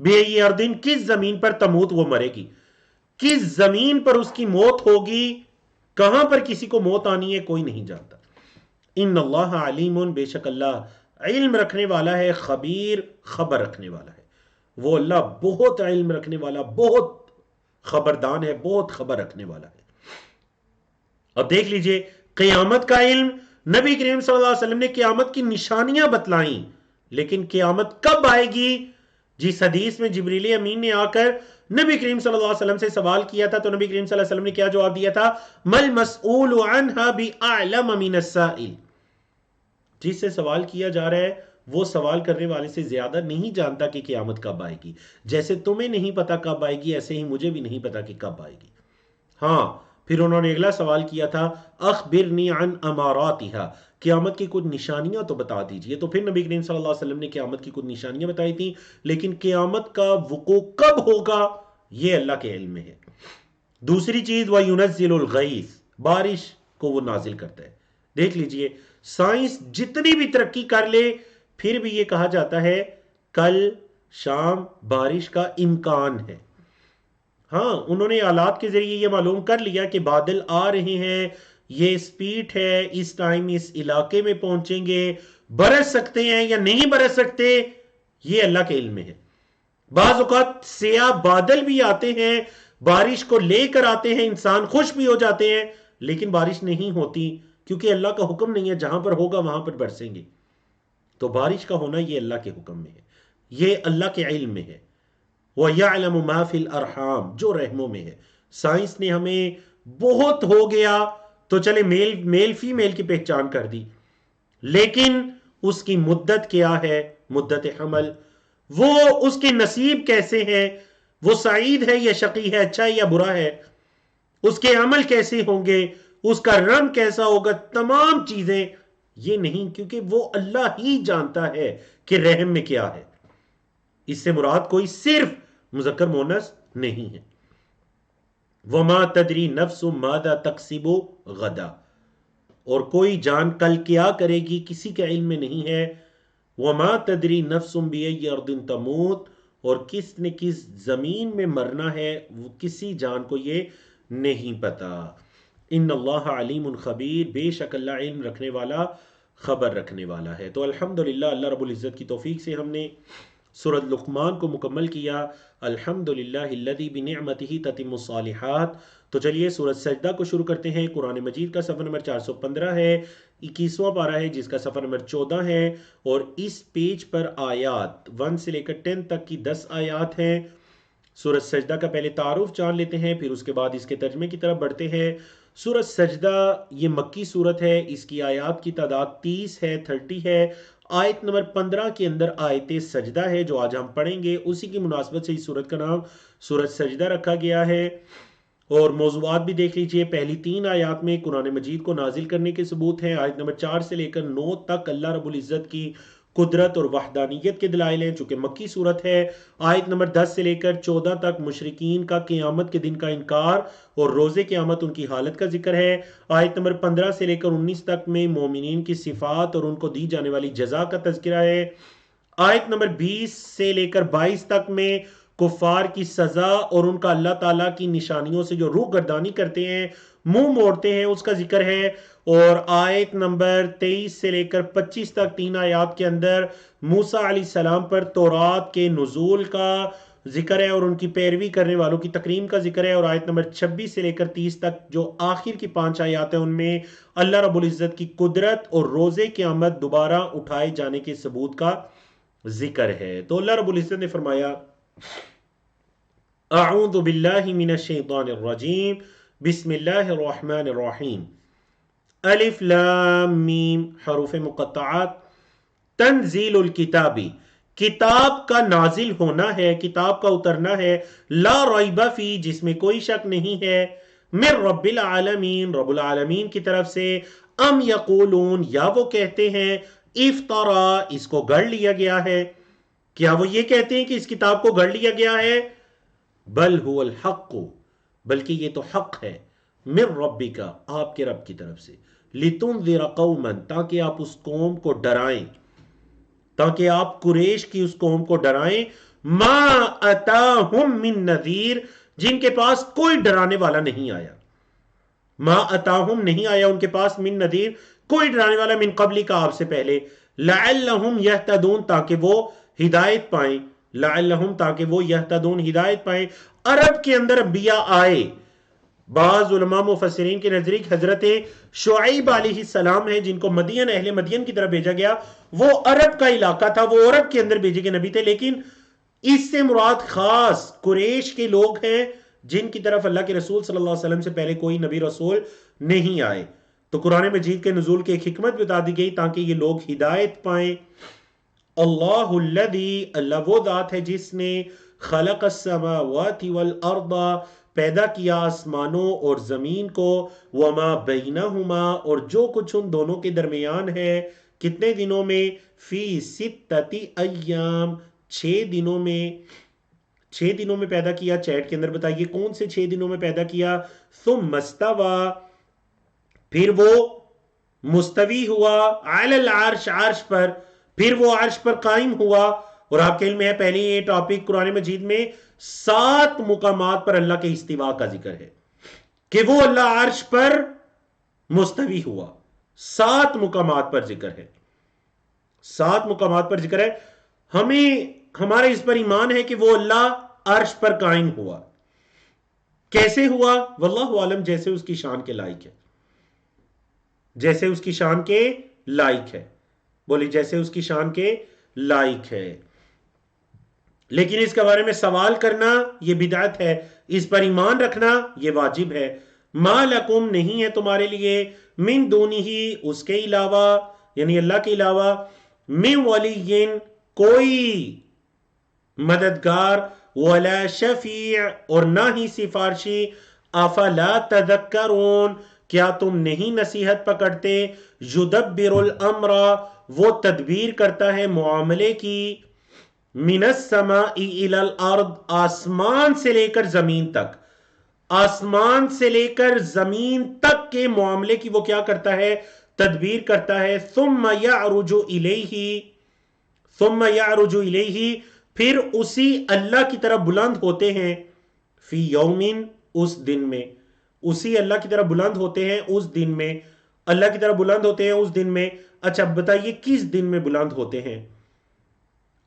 بے اردن کس زمین پر تموت وہ مرے گی، کس زمین پر اس کی موت ہوگی، کہاں پر کسی کو موت آنی ہے کوئی نہیں جانتا۔ ان اللہ علیم، بے شک اللہ علم رکھنے والا ہے، خبیر خبر رکھنے والا ہے۔ وہ اللہ بہت علم رکھنے والا، بہت خبردان ہے، بہت خبر رکھنے والا ہے۔ اب دیکھ لیجئے قیامت کا علم، نبی کریم صلی اللہ علیہ وسلم نے قیامت کی نشانیاں بتلائیں، لیکن قیامت کب آئے گی؟ جس حدیث میں جبریل امین نے آ کر نبی کریم صلی اللہ علیہ وسلم سے سوال کیا تھا تو نبی کریم صلی اللہ علیہ وسلم نے کیا جواب دیا تھا؟ مل مسئول عنہا بأعلم من السائل، جس سے سوال کیا جا رہا ہے وہ سوال کرنے والے سے زیادہ نہیں جانتا کہ قیامت کب آئے گی۔ جیسے تمہیں نہیں پتا کب آئے گی، ایسے ہی مجھے بھی نہیں پتا کہ کب آئے گی۔ ہاں، پھر انہوں نے اگلا سوال کیا تھا اخبرنی عن اماراتها، قیامت کی کچھ نشانیاں تو بتا دیجئے۔ تو پھر نبی کریم صلی اللہ علیہ وسلم نے قیامت کی کچھ نشانیاں بتائی تھیں، لیکن قیامت کا وقوع کب ہوگا یہ اللہ کے علم میں ہے۔ دوسری چیز وَيُنَزِّلُ الْغَيْثَ، بارش کو وہ نازل کرتا ہے۔ دیکھ لیجئے سائنس جتنی بھی ترقی کر لے پھر بھی یہ کہا جاتا ہے کل شام بارش کا امکان ہے۔ ہاں، انہوں نے آلات کے ذریعے یہ معلوم کر لیا کہ بادل آ رہے ہیں، یہ سپیڈ ہے، اس ٹائم اس علاقے میں پہنچیں گے، برس سکتے ہیں یا نہیں برس سکتے، یہ اللہ کے علم میں ہے۔ بعض اوقات سیاہ بادل بھی آتے ہیں، بارش کو لے کر آتے ہیں، انسان خوش بھی ہو جاتے ہیں، لیکن بارش نہیں ہوتی کیونکہ اللہ کا حکم نہیں ہے، جہاں پر ہوگا وہاں پر برسیں گے۔ تو بارش کا ہونا یہ اللہ کے حکم میں ہے، یہ اللہ کے علم میں ہے۔ وَيَعْلَمُ مَا فِي الْأَرْحَامِ، جو رحموں میں ہے۔ سائنس نے ہمیں بہت ہو گیا تو چلے میل فیمیل کی پہچان کر دی، لیکن اس کی مدت کیا ہے، مدت حمل، وہ اس کے نصیب کیسے ہیں، وہ سعید ہے یا شقی ہے، اچھا ہے یا برا ہے، اس کے عمل کیسے ہوں گے، اس کا رنگ کیسا ہوگا، تمام چیزیں یہ نہیں، کیونکہ وہ اللہ ہی جانتا ہے کہ رحم میں کیا ہے۔ اس سے مراد کوئی صرف مذکر مونس نہیں ہے۔ وَمَا تَدْرِي نَفْسٌ مَاذَا تَكْسِبُ غَدًا، اور کوئی جان کل کیا کرے گی کسی کے علم میں نہیں ہے۔ وَمَا تَدْرِي نَفْسٌ بِأَيِّ أَرْضٍ تَمُوتُ، اور کس نے کس زمین میں مرنا ہے وہ کسی جان کو یہ نہیں پتا۔ ان اللہ علیم خبیر، بے شک اللہ علم رکھنے والا، خبر رکھنے والا ہے۔ تو الحمدللہ اللہ رب العزت کی توفیق سے ہم نے سورۃ لقمان کو مکمل کیا۔ الحمدللہ الذی بنعمتہ تتم الصالحات۔ تو چلیے سورۃ سجدہ کو شروع کرتے ہیں۔ قرآن مجید کا صفحہ نمبر 415 ہے، 21واں پارہ ہے جس کا صفحہ نمبر 14 ہے، اور اس پیج پر آیات 1 سے لے کر 10 تک کی 10 آیات ہیں۔ سورۃ سجدہ کا پہلے تعارف جان لیتے ہیں، پھر اس کے بعد اس کے ترجمے کی طرف بڑھتے ہیں۔ سورۃ سجدہ یہ مکی صورت ہے، اس کی آیات کی تعداد 30 ہے، 30 ہے۔ آیت نمبر 15 کے اندر آیت سجدہ ہے جو آج ہم پڑھیں گے، اسی کی مناسبت سے اس سورت کا نام سورۃ سجدہ رکھا گیا ہے۔ اور موضوعات بھی دیکھ لیجئے، پہلی 3 آیات میں قرآن مجید کو نازل کرنے کے ثبوت ہیں، آیت نمبر 4 سے لے کر 9 تک اللہ رب العزت کی قدرت اور وحدانیت کے دلائل ہیں چونکہ مکی صورت ہے۔ آیت نمبر 10 سے لے کر 14 تک مشرکین کا قیامت کے دن کا انکار اور روز قیامت ان کی حالت کا ذکر ہے۔ آیت نمبر 15 سے لے کر 19 تک میں مومنین کی صفات اور ان کو دی جانے والی جزا کا تذکرہ ہے۔ آیت نمبر 20 سے لے کر 22 تک میں کفار کی سزا اور ان کا اللہ تعالیٰ کی نشانیوں سے جو روح گردانی کرتے ہیں، منہ موڑتے ہیں، اس کا ذکر ہے۔ اور آیت نمبر 23 سے لے کر 25 تک 3 آیات کے اندر موسیٰ علیہ السلام پر تورات کے نزول کا ذکر ہے اور ان کی پیروی کرنے والوں کی تکریم کا ذکر ہے۔ اور آیت نمبر 26 سے لے کر 30 تک جو آخر کی 5 آیات ہیں ان میں اللہ رب العزت کی قدرت اور روز قیامت دوبارہ اٹھائے جانے کے ثبوت کا ذکر ہے۔ تو اللہ رب العزت نے فرمایا اعوذ باللہ من الشیطان الرجیم، بسم اللہ الرحمن الرحیم، الف لام میم، حروف مقطعات۔ تنزیل الکتابی، کتاب کا نازل ہونا ہے، کتاب کا اترنا ہے، لا ریب فی، جس میں کوئی شک نہیں ہے، من رب العالمین، رب العالمین کی طرف سے، ام یقولون، یا وہ کہتے ہیں، افطرا، اس کو گڑھ لیا گیا ہے، کیا وہ یہ کہتے ہیں کہ اس کتاب کو گڑھ لیا گیا ہے؟ بل هو الحق، بلکہ یہ تو حق ہے، من ربک، آپ کے رب کی طرف سے، لتنذر قوما، تاکہ آپ اس قوم کو ڈرائیں، تاکہ آپ قریش کی اس قوم کو ڈرائیں، ما اتاہم من نذیر، جن کے پاس کوئی ڈرانے والا نہیں آیا، ما اتاہم نہیں آیا ان کے پاس، من نذیر کوئی ڈرانے والا، من قبل کا آپ سے پہلے، لعلہم یہتدون تاکہ وہ ہدایت پائیں، لعلہم تاکہ وہ یہتدون ہدایت پائیں۔ عرب کے اندر انبیاء آئے، بعض علماء مفسرین کے نزدیک حضرت شعیب علیہ السلام ہیں جن کو مدین، اہل مدین کی طرف بھیجا گیا، وہ عرب کا علاقہ تھا، وہ عرب کے اندر بھیجے گئے نبی تھے، لیکن اس سے مراد خاص قریش کے لوگ ہیں جن کی طرف اللہ کے رسول صلی اللہ علیہ وسلم سے پہلے کوئی نبی رسول نہیں آئے۔ تو قرآن مجید کے نزول کی ایک حکمت بتا دی گئی تاکہ یہ لوگ ہدایت پائیں۔ اللہ الذی، اللہ وہ ذات ہے جس نے خلق السماوات والارض، پیدا کیا آسمانوں اور زمین کو، وما بینہما، اور جو کچھ ان دونوں کے درمیان ہے، کتنے دنوں میں، فی ستۃ ایام، 6 دنوں میں، 6 دنوں میں پیدا کیا۔ چیٹ کے اندر بتائیے کون سے 6 دنوں میں پیدا کیا؟ ثم استوى، پھر وہ مستوی ہوا، علی العرش، عرش پر، پھر وہ عرش پر قائم ہوا۔ اور آپ کے علم میں ہے پہلے یہ ٹاپک قرآن مجید میں 7 مقامات پر اللہ کے استواء کا ذکر ہے کہ وہ اللہ عرش پر مستوی ہوا، 7 مقامات پر ذکر ہے، 7 مقامات پر ذکر ہے۔ ہمیں ہمارا اس پر ایمان ہے کہ وہ اللہ عرش پر قائم ہوا۔ کیسے ہوا؟ واللہ عالم، جیسے اس کی شان کے لائق ہے، جیسے اس کی شان کے لائق ہے، بولی جیسے اس کی شان کے لائق ہے۔ لیکن اس کے بارے میں سوال کرنا یہ بدعت ہے، اس پر ایمان رکھنا یہ واجب ہے۔ ما لکم، نہیں ہے تمہارے لیے، من دونہ، اس کے علاوہ یعنی اللہ کے علاوہ، من ولی، کوئی مددگار، ولا شفیع، اور نہ ہی سفارشی، افلا تذکرون، کیا تم نہیں نصیحت پکڑتے؟ یدبر الامر، وہ تدبیر کرتا ہے معاملے کی، من السماء الی الارض، آسمان سے لے کر زمین تک، آسمان سے لے کر زمین تک کے معاملے کی وہ کیا کرتا ہے؟ تدبیر کرتا ہے۔ ثم یعرج الیہ، ثم یعرج الیہ، پھر اسی اللہ کی طرف بلند ہوتے ہیں، فی یومن، اس دن میں، اسی اللہ کی طرف بلند ہوتے ہیں اس دن میں، اللہ کی طرف بلند ہوتے ہیں اس دن میں۔ اچھا بتائیے کس دن میں بلند ہوتے ہیں؟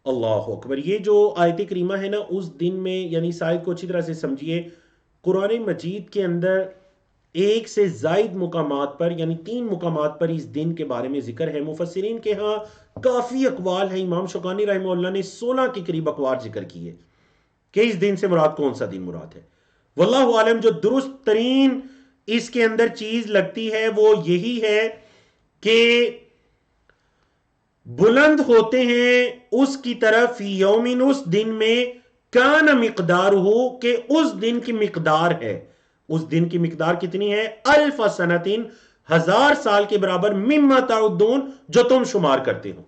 اللہ اکبر، یہ جو آیت کریمہ ہے نا، اس دن میں، یعنی سائد کو اچھی طرح سے سمجھیے، قرآن مجید کے اندر 1 سے زائد مقامات پر، یعنی 3 مقامات پر اس دن کے بارے میں ذکر ہے۔ مفسرین کے ہاں کافی اقوال ہیں، امام شوکانی رحمہ اللہ نے 16 کے قریب اقوال ذکر کیے کہ اس دن سے مراد کون سا دن مراد ہے۔ واللہ عالم، جو درست ترین اس کے اندر چیز لگتی ہے وہ یہی ہے کہ بلند ہوتے ہیں اس کی طرف، فی یومن، اس دن میں، کان مقدار ہو، کہ اس دن کی مقدار ہے، اس دن کی مقدار کتنی ہے؟ 1000 سنتین، 1000 سال کے برابر، مما تعدون، جو تم شمار کرتے ہو،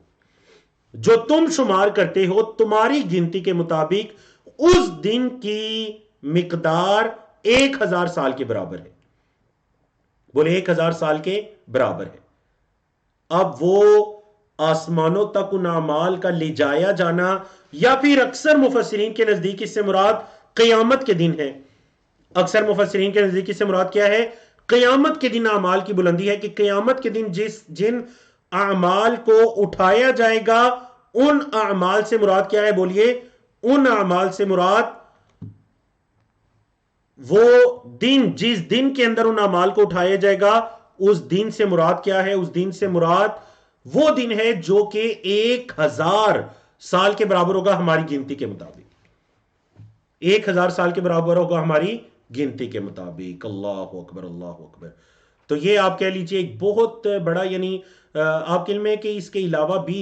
جو تم شمار کرتے ہو، تمہاری گنتی کے مطابق اس دن کی مقدار 1000 سال کے برابر ہے، بولے 1000 سال کے برابر ہے۔ اب وہ آسمانوں تک ان اعمال کا لے جایا جانا، یا پھر اکثر مفسرین کے نزدیک اس سے مراد قیامت کے دن ہے، اکثر مفسرین کے نزدیک اس سے مراد کیا ہے؟ قیامت کے دن اعمال کی بلندی ہے، کہ قیامت کے دن جن اعمال کو اٹھایا جائے گا، ان اعمال سے مراد کیا ہے؟ بولیے، ان اعمال سے مراد وہ دن، جس دن کے اندر ان اعمال کو اٹھایا جائے گا، اس دن سے مراد کیا ہے؟ اس دن سے مراد وہ دن ہے جو کہ 1000 سال کے برابر ہوگا ہماری گنتی کے مطابق، 1000 سال کے برابر ہوگا ہماری گنتی کے مطابق۔ اللہ اکبر، اللہ اکبر۔ تو یہ آپ کہہ لیجئے ایک بہت بڑا، یعنی آپ کے علم ہے کہ اس کے علاوہ بھی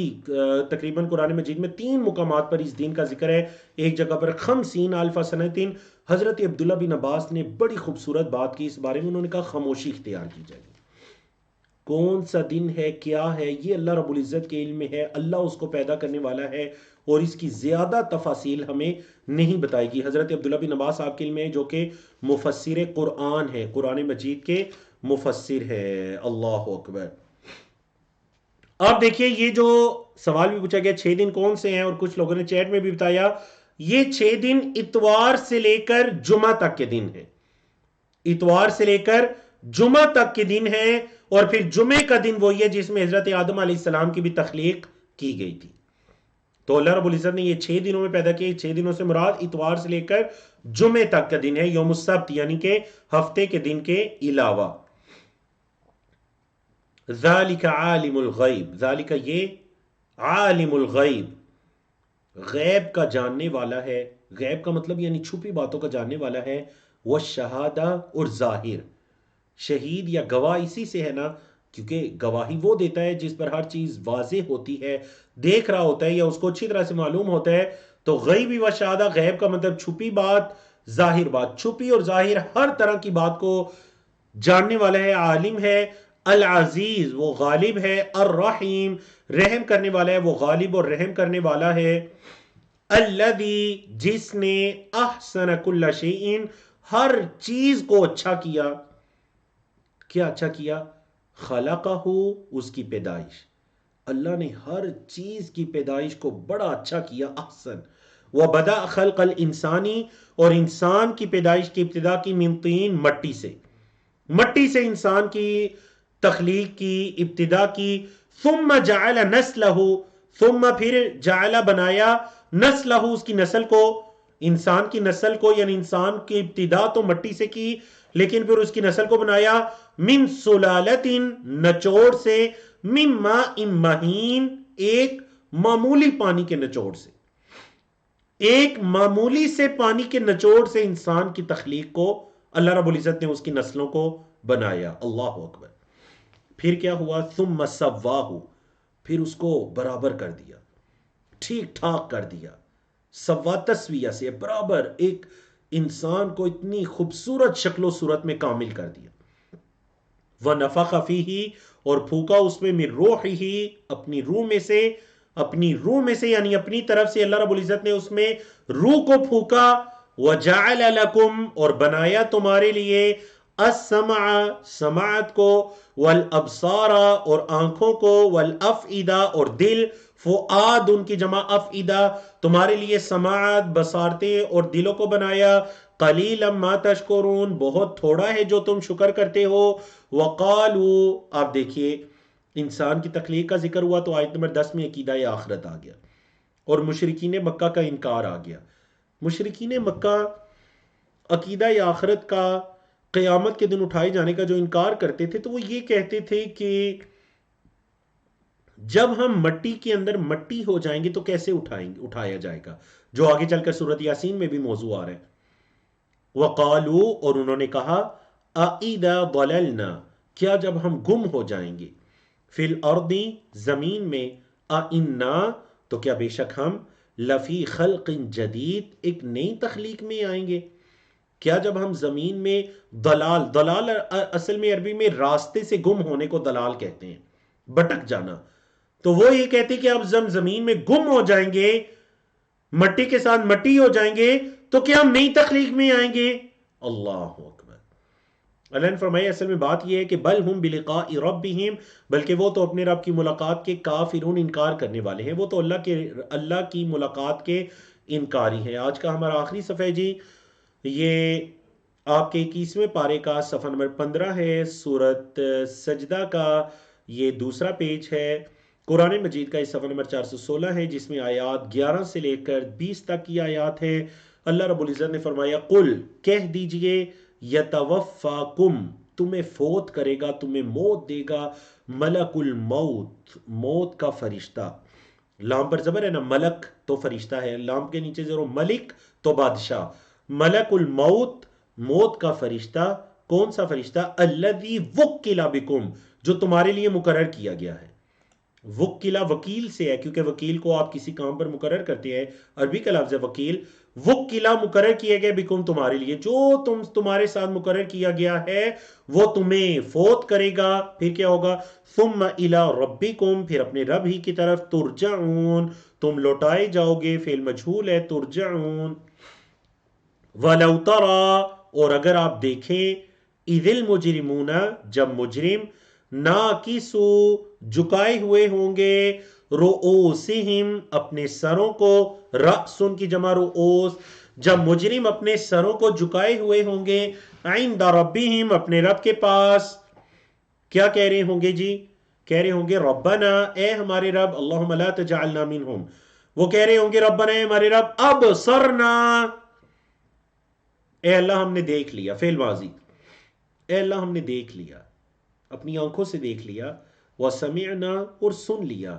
تقریباً قرآن مجید میں 3 مقامات پر اس دن کا ذکر ہے۔ ایک جگہ پر 50,000 سنتین۔ حضرت عبداللہ بن عباس نے بڑی خوبصورت بات کی اس بارے میں، انہوں نے کہا خاموشی اختیار کی جائے، کون سا دن ہے، کیا ہے، یہ اللہ رب العزت کے علم میں ہے، اللہ اس کو پیدا کرنے والا ہے، اور اس کی زیادہ تفاصیل ہمیں نہیں بتائے گی۔ حضرت عبداللہ بن عباس آپ کے علم میں جو کہ مفسر قرآن ہے، قرآن مجید کے مفسر ہے۔ اللہ اکبر۔ اب دیکھیے یہ جو سوال بھی پوچھا گیا 6 دن کون سے ہیں، اور کچھ لوگوں نے چیٹ میں بھی بتایا یہ 6 دن اتوار سے لے کر جمعہ تک کے دن ہیں، اتوار سے لے کر جمعہ تک کے دن ہیں، اور پھر جمعے کا دن وہی ہے جس میں حضرت آدم علیہ السلام کی بھی تخلیق کی گئی تھی۔ تو اللہ رب العزت نے یہ 6 دنوں میں پیدا کیا۔ 6 دنوں سے مراد اتوار سے لے کر جمعے تک کا دن ہے، یوم السبت یعنی کہ ہفتے کے دن کے علاوہ۔ ذالک عالم الغیب، ذالک یہ عالم الغیب، غیب کا جاننے والا ہے، غیب کا مطلب یعنی چھپی باتوں کا جاننے والا ہے، والشہادہ اور ظاہر، شہید یا گواہ اسی سے ہے نا، کیونکہ گواہی وہ دیتا ہے جس پر ہر چیز واضح ہوتی ہے، دیکھ رہا ہوتا ہے یا اس کو اچھی طرح سے معلوم ہوتا ہے۔ تو غیبی و شہادہ، غیب کا مطلب چھپی بات، ظاہر بات، چھپی اور ظاہر ہر طرح کی بات کو جاننے والا ہے، عالم ہے۔ العزیز، وہ غالب ہے، الرحیم، رحم کرنے والا ہے، وہ غالب اور رحم کرنے والا ہے۔ الذی، جس نے احسن کل شیء، ہر چیز کو اچھا کیا۔ کیا اچھا کیا؟ خلقہ، اس کی پیدائش، اللہ نے ہر چیز کی پیدائش کو بڑا اچھا کیا، احسن۔ وبدأ خلق الانسانی، اور انسان کی پیدائش کی ابتدا کی من طین، مٹی سے، مٹی سے انسان کی تخلیق کی، ابتدا کی۔ ثم جعل نسلہ، ثم پھر جعل بنایا، نسلہ اس کی نسل کو، انسان کی نسل کو، یعنی انسان کی ابتدا تو مٹی سے کی لیکن پھر اس کی نسل کو بنایا، من سلالت، نچوڑ سے، من ماء مہین، ایک معمولی پانی کے نچوڑ سے، ایک معمولی سے پانی کے نچوڑ سے انسان کی تخلیق کو اللہ رب العزت نے اس کی نسلوں کو بنایا۔ اللہ اکبر۔ پھر کیا ہوا؟ ثم سواہ، پھر اس کو برابر کر دیا، ٹھیک ٹھاک کر دیا۔ سوا تسویہ سے برابر، ایک انسان کو اتنی خوبصورت شکل و صورت میں کامل کر دیا۔ وَنَفَخَ فِيهِ، اور پھونکا اس میں، من روحہ، اپنی روح میں سے، اپنی روح میں سے یعنی اپنی طرف سے اللہ رب العزت نے اس میں روح کو پھونکا۔ وَجَعَلَ لَكُمْ، اور بنایا تمہارے لیے، السمع، سماعت کو، والابصار، اور آنکھوں کو، والافئدہ، اور دل، فؤاد ان کی جمع افئدہ، تمہارے لیے سماعت، بصارتیں اور دلوں کو بنایا۔ قلیلا ما تشکرون، بہت تھوڑا ہے جو تم شکر کرتے ہو۔ وقالوا، آپ دیکھیے انسان کی تخلیق کا ذکر ہوا تو آیت نمبر 10 میں عقیدہ آخرت آ گیا اور مشرکین مکہ کا انکار آ گیا۔ مشرکین مکہ عقیدہ آخرت کا، قیامت کے دن اٹھائے جانے کا جو انکار کرتے تھے تو وہ یہ کہتے تھے کہ جب ہم مٹی کے اندر مٹی ہو جائیں گے تو کیسے اٹھایا جائے گا، جو آگے چل کر سورۃ یاسین میں بھی موضوع آ رہا ہے۔ وقالو، اور انہوں نے کہا، اِذَا ضَلَلْنَا، کیا جب ہم گم ہو جائیں گے، فی الارض، زمین میں، اِنَّا، تو کیا بے شک ہم، لفی خلق جدید، ایک نئی تخلیق میں آئیں گے۔ کیا جب ہم زمین میں، دلال اصل میں عربی میں راستے سے گم ہونے کو دلال کہتے ہیں، بٹک جانا، تو وہ یہ کہتے کہ اب زمین میں گم ہو جائیں گے، مٹی کے ساتھ مٹی ہو جائیں گے تو کیا ہم نئی تخلیق میں آئیں گے؟ اللہ اکبر۔ اللہ نے فرمایا اصل میں بات یہ ہے کہ بل ہم بلقاء ربہم، بلکہ وہ تو اپنے رب کی ملاقات کے کافرون، انکار کرنے والے ہیں، وہ تو اللہ کی ملاقات کے انکاری ہیں۔ آج کا ہمارا آخری صفحہ جی، یہ آپ کے 21ویں پارے کا صفحہ نمبر 15 ہے، سورۃ سجدہ کا یہ دوسرا پیج ہے، قرآن مجید کا یہ صفحہ نمبر 416 ہے، جس میں آیات 11 سے لے کر 20 تک کی آیات ہیں۔ اللہ رب العزت نے فرمایا، قل، کہہ دیجئے، یتوفاکم، تمہیں فوت کرے گا، تمہیں موت دے گا، ملک الموت، موت کا فرشتہ۔ لام پر زبر ہے نا، ملک تو فرشتہ ہے، لام کے نیچے زیرو، ملک تو بادشاہ، ملک الموت، موت کا فرشتہ۔ کون سا فرشتہ؟ الذی وکل بکم، جو تمہارے لیے مقرر کیا گیا ہے۔ وکیلا وکیل سے ہے، کیونکہ وکیل کو آپ کسی کام پر مقرر کرتے ہیں، عربی کا لفظ ہے وکیل۔ وکیلا مقرر کیا گیا، بکم تمہارے لیے، جو تمہارے ساتھ مقرر کیا گیا ہے وہ تمہیں فوت کرے گا۔ پھر کیا ہوگا؟ ثم الی ربکم، پھر اپنے رب ہی کی طرف، ترجعون، تم لوٹائے جاؤ گے، فعل مجہول ہے، ترجعون۔ وَلَوْ تَرَى، اور اگر آپ دیکھیں، اِذِ الْمُجْرِمُونَ، جب مجرم، ناکسو، جھکائے ہوئے ہوں گے، رؤوسہم اپنے سروں کو، رأسن کی جمع رؤوس، جب مجرم اپنے سروں کو جھکائے ہوئے ہوں گے، عند ربہم اپنے رب کے پاس، کیا کہہ رہے ہوں گے جی؟ کہہ رہے ہوں گے ربنا اے ہمارے رب، اللہم لا تجعلنا منہم، وہ کہہ رہے ہوں گے ربنا اے ہمارے رب ابصرنا، اے اللہ ہم نے دیکھ لیا، فعل ماضی، اے اللہ ہم نے دیکھ لیا، اپنی آنکھوں سے دیکھ لیا، وسمعنا اور سن لیا،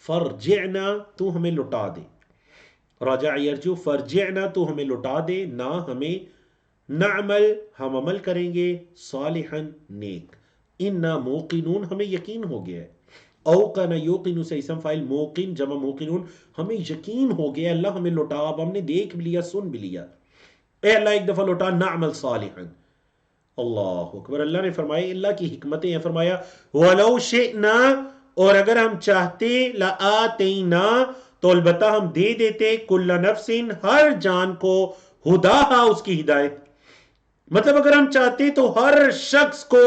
فرجعنا تو ہمیں لوٹا دے، راجع یرجو، فرجعنا تو ہمیں لوٹا دے، نہ ہمیں، نعمل ہم عمل کریں گے، صالحا نیک، انا موقنون ہمیں یقین ہو گیا ہے، اوقن یوقن سے اسم فاعل، موقن جمع موقنون ہمیں یقین ہو گیا، اللہ ہمیں لوٹا، اب ہم نے دیکھ بھی لیا سن بھی لیا، اے اللہ ایک دفعہ لوٹا، نعمل صالحا، اللہ اکبر۔ اللہ نے فرمایا اللہ کی حکمتیں ہیں، فرمایا وَلَوْ شِئْنَا اور اگر ہم چاہتے، لَآتَيْنَا تو البتہ ہم دے دیتے، کُلَّ نَفْسٍ ہر جان کو، ہداہا اس کی ہدایت، مطلب اگر ہم چاہتے تو ہر شخص کو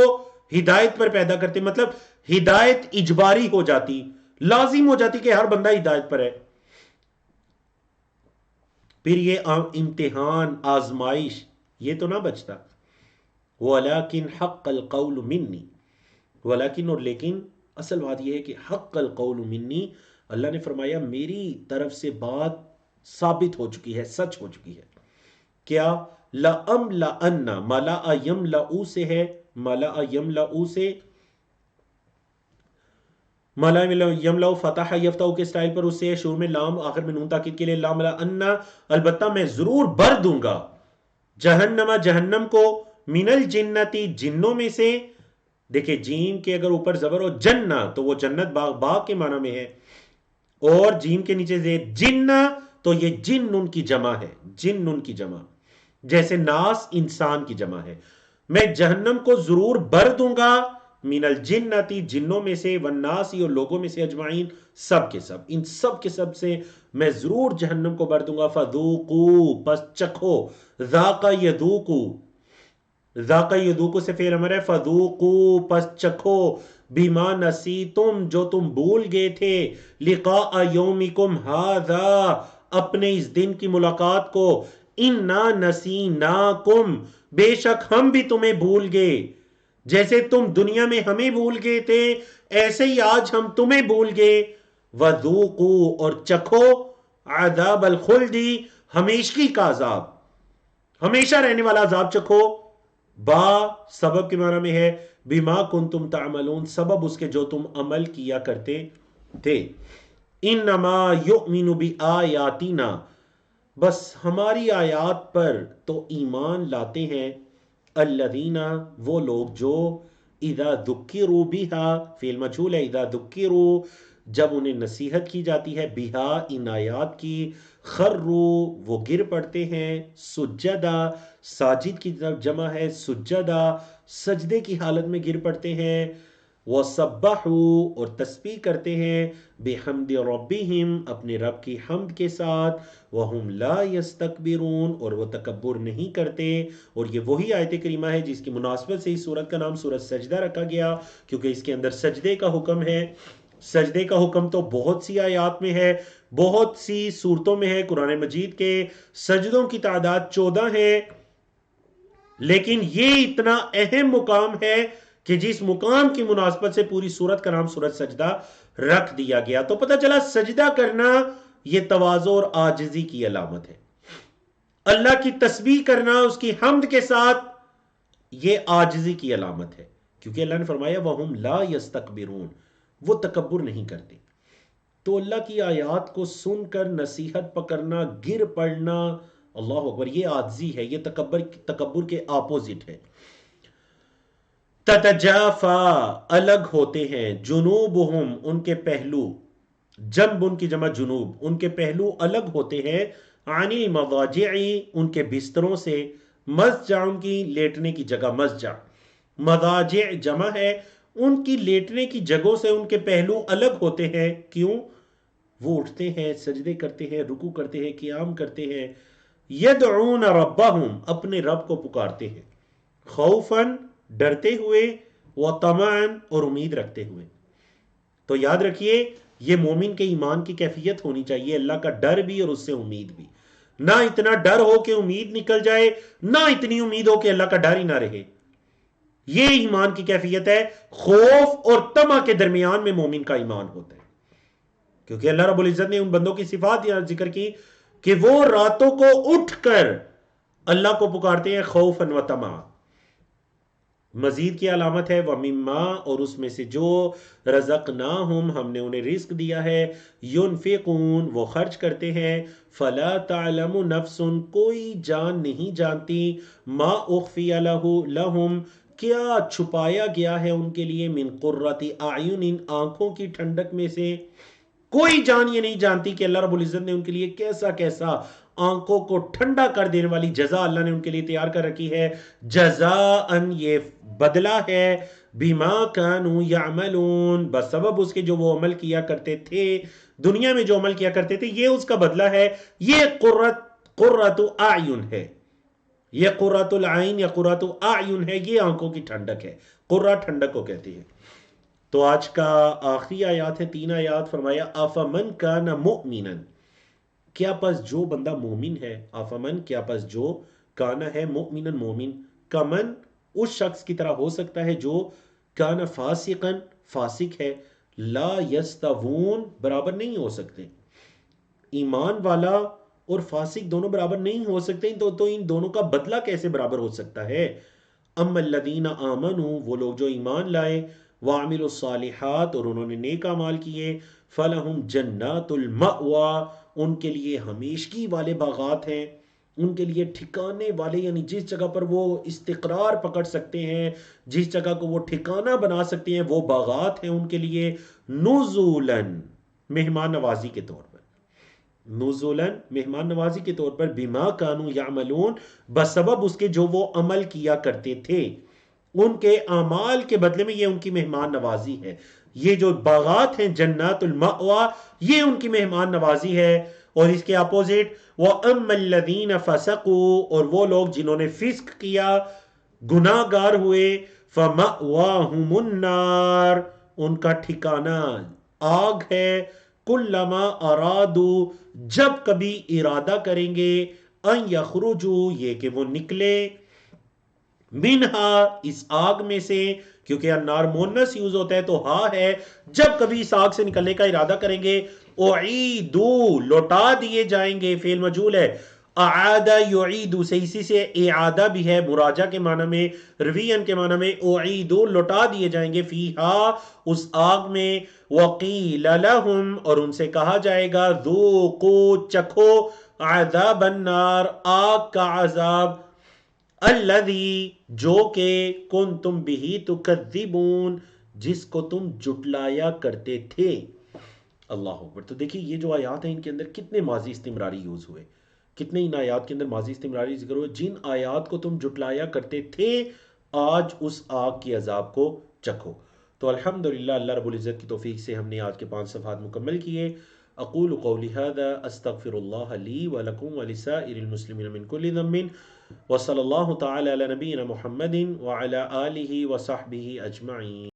ہدایت پر پیدا کرتے، مطلب ہدایت اجباری ہو جاتی، لازم ہو جاتی کہ ہر بندہ ہدایت پر ہے، پھر یہ امتحان آزمائش یہ تو نہ بچتا، وَلَكِنْ حَقَّ الْقَوْلُ مِنِّي، ولیکن اور لیکن اصل بات یہ ہے کہ حق القول منی، اللہ نے فرمایا میری طرف سے بات ثابت ہو چکی ہے، سچ ہو چکی ہے، کیا؟ لَأَمْلَأَنَّ مَلَأَ يَمْلَأُ سے ہے، مَلَأَ يَمْلَأُ سے، مَلَأَ يَمْلَأُ فتح یفتح کے سٹائل پر اس سے ہے، شروع میں لام آخر میں نون تاکید کے لیے، لَأَمْلَأَنَّ البتہ میں ضرور بھر دوں گا، جہنم جہنم کو، من الجنتی جنوں میں سے، دیکھیں جیم کے اگر اوپر زبر ہو جنہ تو وہ جنت باغ، باغ کے معنی میں ہے، اور جیم کے نیچے زیر جنہ تو یہ جن ان کی جمع ہے، جن ان کی جمع، جیسے ناس انسان کی جمع ہے، میں جہنم کو ضرور بھر دوں گا، من الجنتی جنوں میں سے، والناس اور لوگوں میں سے، اجمعین سب کے سب، ان سب کے سب سے میں ضرور جہنم کو بھر دوں گا، فذوقوا پس چکھو، ذاق یذوقو، ذاق یذوقو سے فعل امر ہے، فذوقوا پس چکھو، بما نسیتم جو تم بھول گئے تھے، لقاء یومکم ھذا اپنے اس دن کی ملاقات کو، انا نسیناکم بے شک ہم بھی تمہیں بھول گئے، جیسے تم دنیا میں ہمیں بھول گئے تھے ایسے ہی آج ہم تمہیں بھول گئے، وذوقوا اور چکھو، عذاب الخلد ہمیشگی کا عذاب، ہمیشہ رہنے والا عذاب چکھو، با سبب کے معنی میں ہے، بما کنتم تعملون سبب اس کے جو تم عمل کیا کرتے تھے، انما یؤمن بآیاتنا بس ہماری آیات پر تو ایمان لاتے ہیں، الذین وہ لوگ جو، اذا ذکروا بہا فعل مجہول ہے، اذا ذکروا جب انہیں نصیحت کی جاتی ہے، بہا ان آیات کی، خروا وہ گر پڑتے ہیں، سجدہ ساجد کی جمع ہے، سجدہ سجدے کی حالت میں گر پڑتے ہیں، وَسَبَّحُوا اور تسبیح کرتے ہیں، بِحَمْدِ رَبِّهِمْ اپنے رب کی حمد کے ساتھ، وَهُمْ لَا يَسْتَكْبِرُونَ اور وہ تکبر نہیں کرتے، اور یہ وہی آیت کریمہ ہے جس کی مناسبت سے اس سورت کا نام سورت سجدہ رکھا گیا، کیونکہ اس کے اندر سجدے کا حکم ہے، سجدے کا حکم تو بہت سی آیات میں ہے، بہت سی صورتوں میں ہے، قرآن مجید کے سجدوں کی تعداد 14 ہے، لیکن یہ اتنا اہم مقام ہے کہ جس مقام کی مناسبت سے پوری سورت کا نام سورت سجدہ رکھ دیا گیا، تو پتہ چلا سجدہ کرنا یہ تواضع اور عاجزی کی علامت ہے، اللہ کی تسبیح کرنا اس کی حمد کے ساتھ یہ عاجزی کی علامت ہے، کیونکہ اللہ نے فرمایا وَهُمْ لَا يَسْتَكْبِرُونَ وہ تکبر نہیں کرتے، تو اللہ کی آیات کو سن کر نصیحت پکڑنا، گر پڑنا، اللہ اکبر یہ عاجزی ہے، یہ تکبر کے اپوزٹ ہے۔ تتجافا الگ ہوتے ہیں، جنوبہم ان کے پہلو، جنب ان کی جمع جنوب، ان کے پہلو الگ ہوتے ہیں، عن المضاجع ان کے بستروں سے، مضجع ان کی لیٹنے کی جگہ، مضجع مضاجع جمع ہے، ان کی لیٹنے کی جگہوں سے ان کے پہلو الگ ہوتے ہیں، کیوں؟ وہ اٹھتے ہیں، سجدے کرتے ہیں، رکوع کرتے ہیں، قیام کرتے ہیں، یدعون ربہم اپنے رب کو پکارتے ہیں، خوفاً ڈرتے ہوئے، وطمعاً اور امید رکھتے ہوئے، تو یاد رکھیے یہ مومن کے ایمان کی کیفیت ہونی چاہیے، اللہ کا ڈر بھی اور اس سے امید بھی، نہ اتنا ڈر ہو کہ امید نکل جائے، نہ اتنی امید ہو کہ اللہ کا ڈر ہی نہ رہے۔ یہ ایمان کی کیفیت ہے، خوف اور طمع کے درمیان میں مومن کا ایمان ہوتا ہے، کیونکہ اللہ رب العزت نے ان بندوں کی صفات یہاں ذکر کی کہ وہ راتوں کو اٹھ کر اللہ کو پکارتے ہیں خوفاً و طمعا۔ مزید کی علامت ہے وَمِمَّا، اور اس میں سے جو رزقناہم، ہم نے انہیں رزق دیا ہے، ينفقون، وہ خرچ کرتے ہیں، فلا تعلم نفس، کوئی جان نہیں جانتی، ما اخفی لہم، کیا چھپایا گیا ہے ان کے لیے، من قرۃ اعین، آنکھوں کی ٹھنڈک میں سے، کوئی جان یہ نہیں جانتی کہ اللہ رب العزت نے ان کے لیے کیسا کیسا آنکھوں کو ٹھنڈا کر دینے والی جزا اللہ نے ان کے لیے تیار کر رکھی ہے۔ جزاءً، یہ بدلہ ہے، بما کانوا یعملون، بسبب اس کے جو وہ عمل کیا کرتے تھے، دنیا میں جو عمل کیا کرتے تھے، یہ اس کا بدلہ ہے۔ یہ قرۃ اعین ہے، یہ قرۃ العین یا قرۃ اعین ہے، یہ آنکھوں کی ٹھنڈک ہے، قرہ ٹھنڈک کو کہتے ہیں۔ تو آج کا آخری آیات ہے، 3 آیات، فرمایا افمن کان مؤمنا، کیا پس جو بندہ مومن ہے، افمن، کیا پس جو کانا ہے مؤمنا مومن، کمن، اس شخص کی طرح ہو سکتا ہے جو کانا فاسقا، فاسق ہے، لا یستوون، برابر نہیں ہو سکتے، ایمان والا اور فاسق دونوں برابر نہیں ہو سکتے، تو ان دونوں کا بدلہ کیسے برابر ہو سکتا ہے؟ اما الذین آمنوا، وہ لوگ جو ایمان لائے، وعملوا الصالحات، اور انہوں نے نیک اعمال کیے، فلہم جنات المأوى، ان کے لیے ہمیشگی والے باغات ہیں، ان کے لیے ٹھکانے والے، یعنی جس جگہ پر وہ استقرار پکڑ سکتے ہیں، جس جگہ کو وہ ٹھکانہ بنا سکتے ہیں، وہ باغات ہیں ان کے لیے، نزولاً، مہمان نوازی کے طور پر، نزولاً، مہمان نوازی کے طور پر، بما کانوا یعملون، بسبب اس کے جو وہ عمل کیا کرتے تھے، ان کے اعمال کے بدلے میں یہ ان کی مہمان نوازی ہے۔ یہ جو باغات ہیں جنات المأوى، یہ ان کی مہمان نوازی ہے۔ اور اس کے اپوزٹ وَأَمَّا الَّذِينَ فَسَقُوا، اور وہ لوگ جنہوں نے فسق کیا، گناہ گار ہوئے، فَمَأْوَاهُمُ النَّارُ، ان کا ٹھکانہ آگ ہے، کلما ارادو، جب کبھی ارادہ کریں گے، ان یخرجوا، یہ کہ وہ نکلے، منہا، اس آگ میں سے، کیونکہ النار مونس یوز ہوتا ہے تو ہاں ہے، جب کبھی اس آگ سے نکلنے کا ارادہ کریں گے، اعیدو، لوٹا دیے جائیں گے، فعل مجہول ہے، اعاد یعیدو سے، اسی سے اعادہ بھی ہے، مراجعہ کے معنی میں، روین کے معنی میں، اعیدو، لوٹا دیے جائیں گے، فیہا، اس آگ میں، وقیل لہم، اور ان سے کہا جائے گا، ذوقوا، چکھو، عذاب النار، آگ کا عذاب، الذی، جو کہ کنتم بہ تکذبون، جس کو تم جٹلایا کرتے تھے۔ اللہ اکبر۔ تو دیکھیے یہ جو آیات ہیں ان کے اندر کتنے ماضی استمراری یوز ہوئے، کتنے ان آیات کے اندر ماضی استمراری ذکر ہوئے، جن آیات کو تم جٹلایا کرتے تھے، آج اس آگ کی عذاب کو چکھو۔ تو الحمدللہ اللہ رب العزت کی توفیق سے ہم نے آج کے 5 صفحات مکمل کیے۔ اقول قولی ھذا استغفر اللہ لی ولکم ولسائر المسلمین من کل ذنب، وصلی اللہ تعالی علی نبینا محمد وعلی آلہ وصحبہ اجمعین۔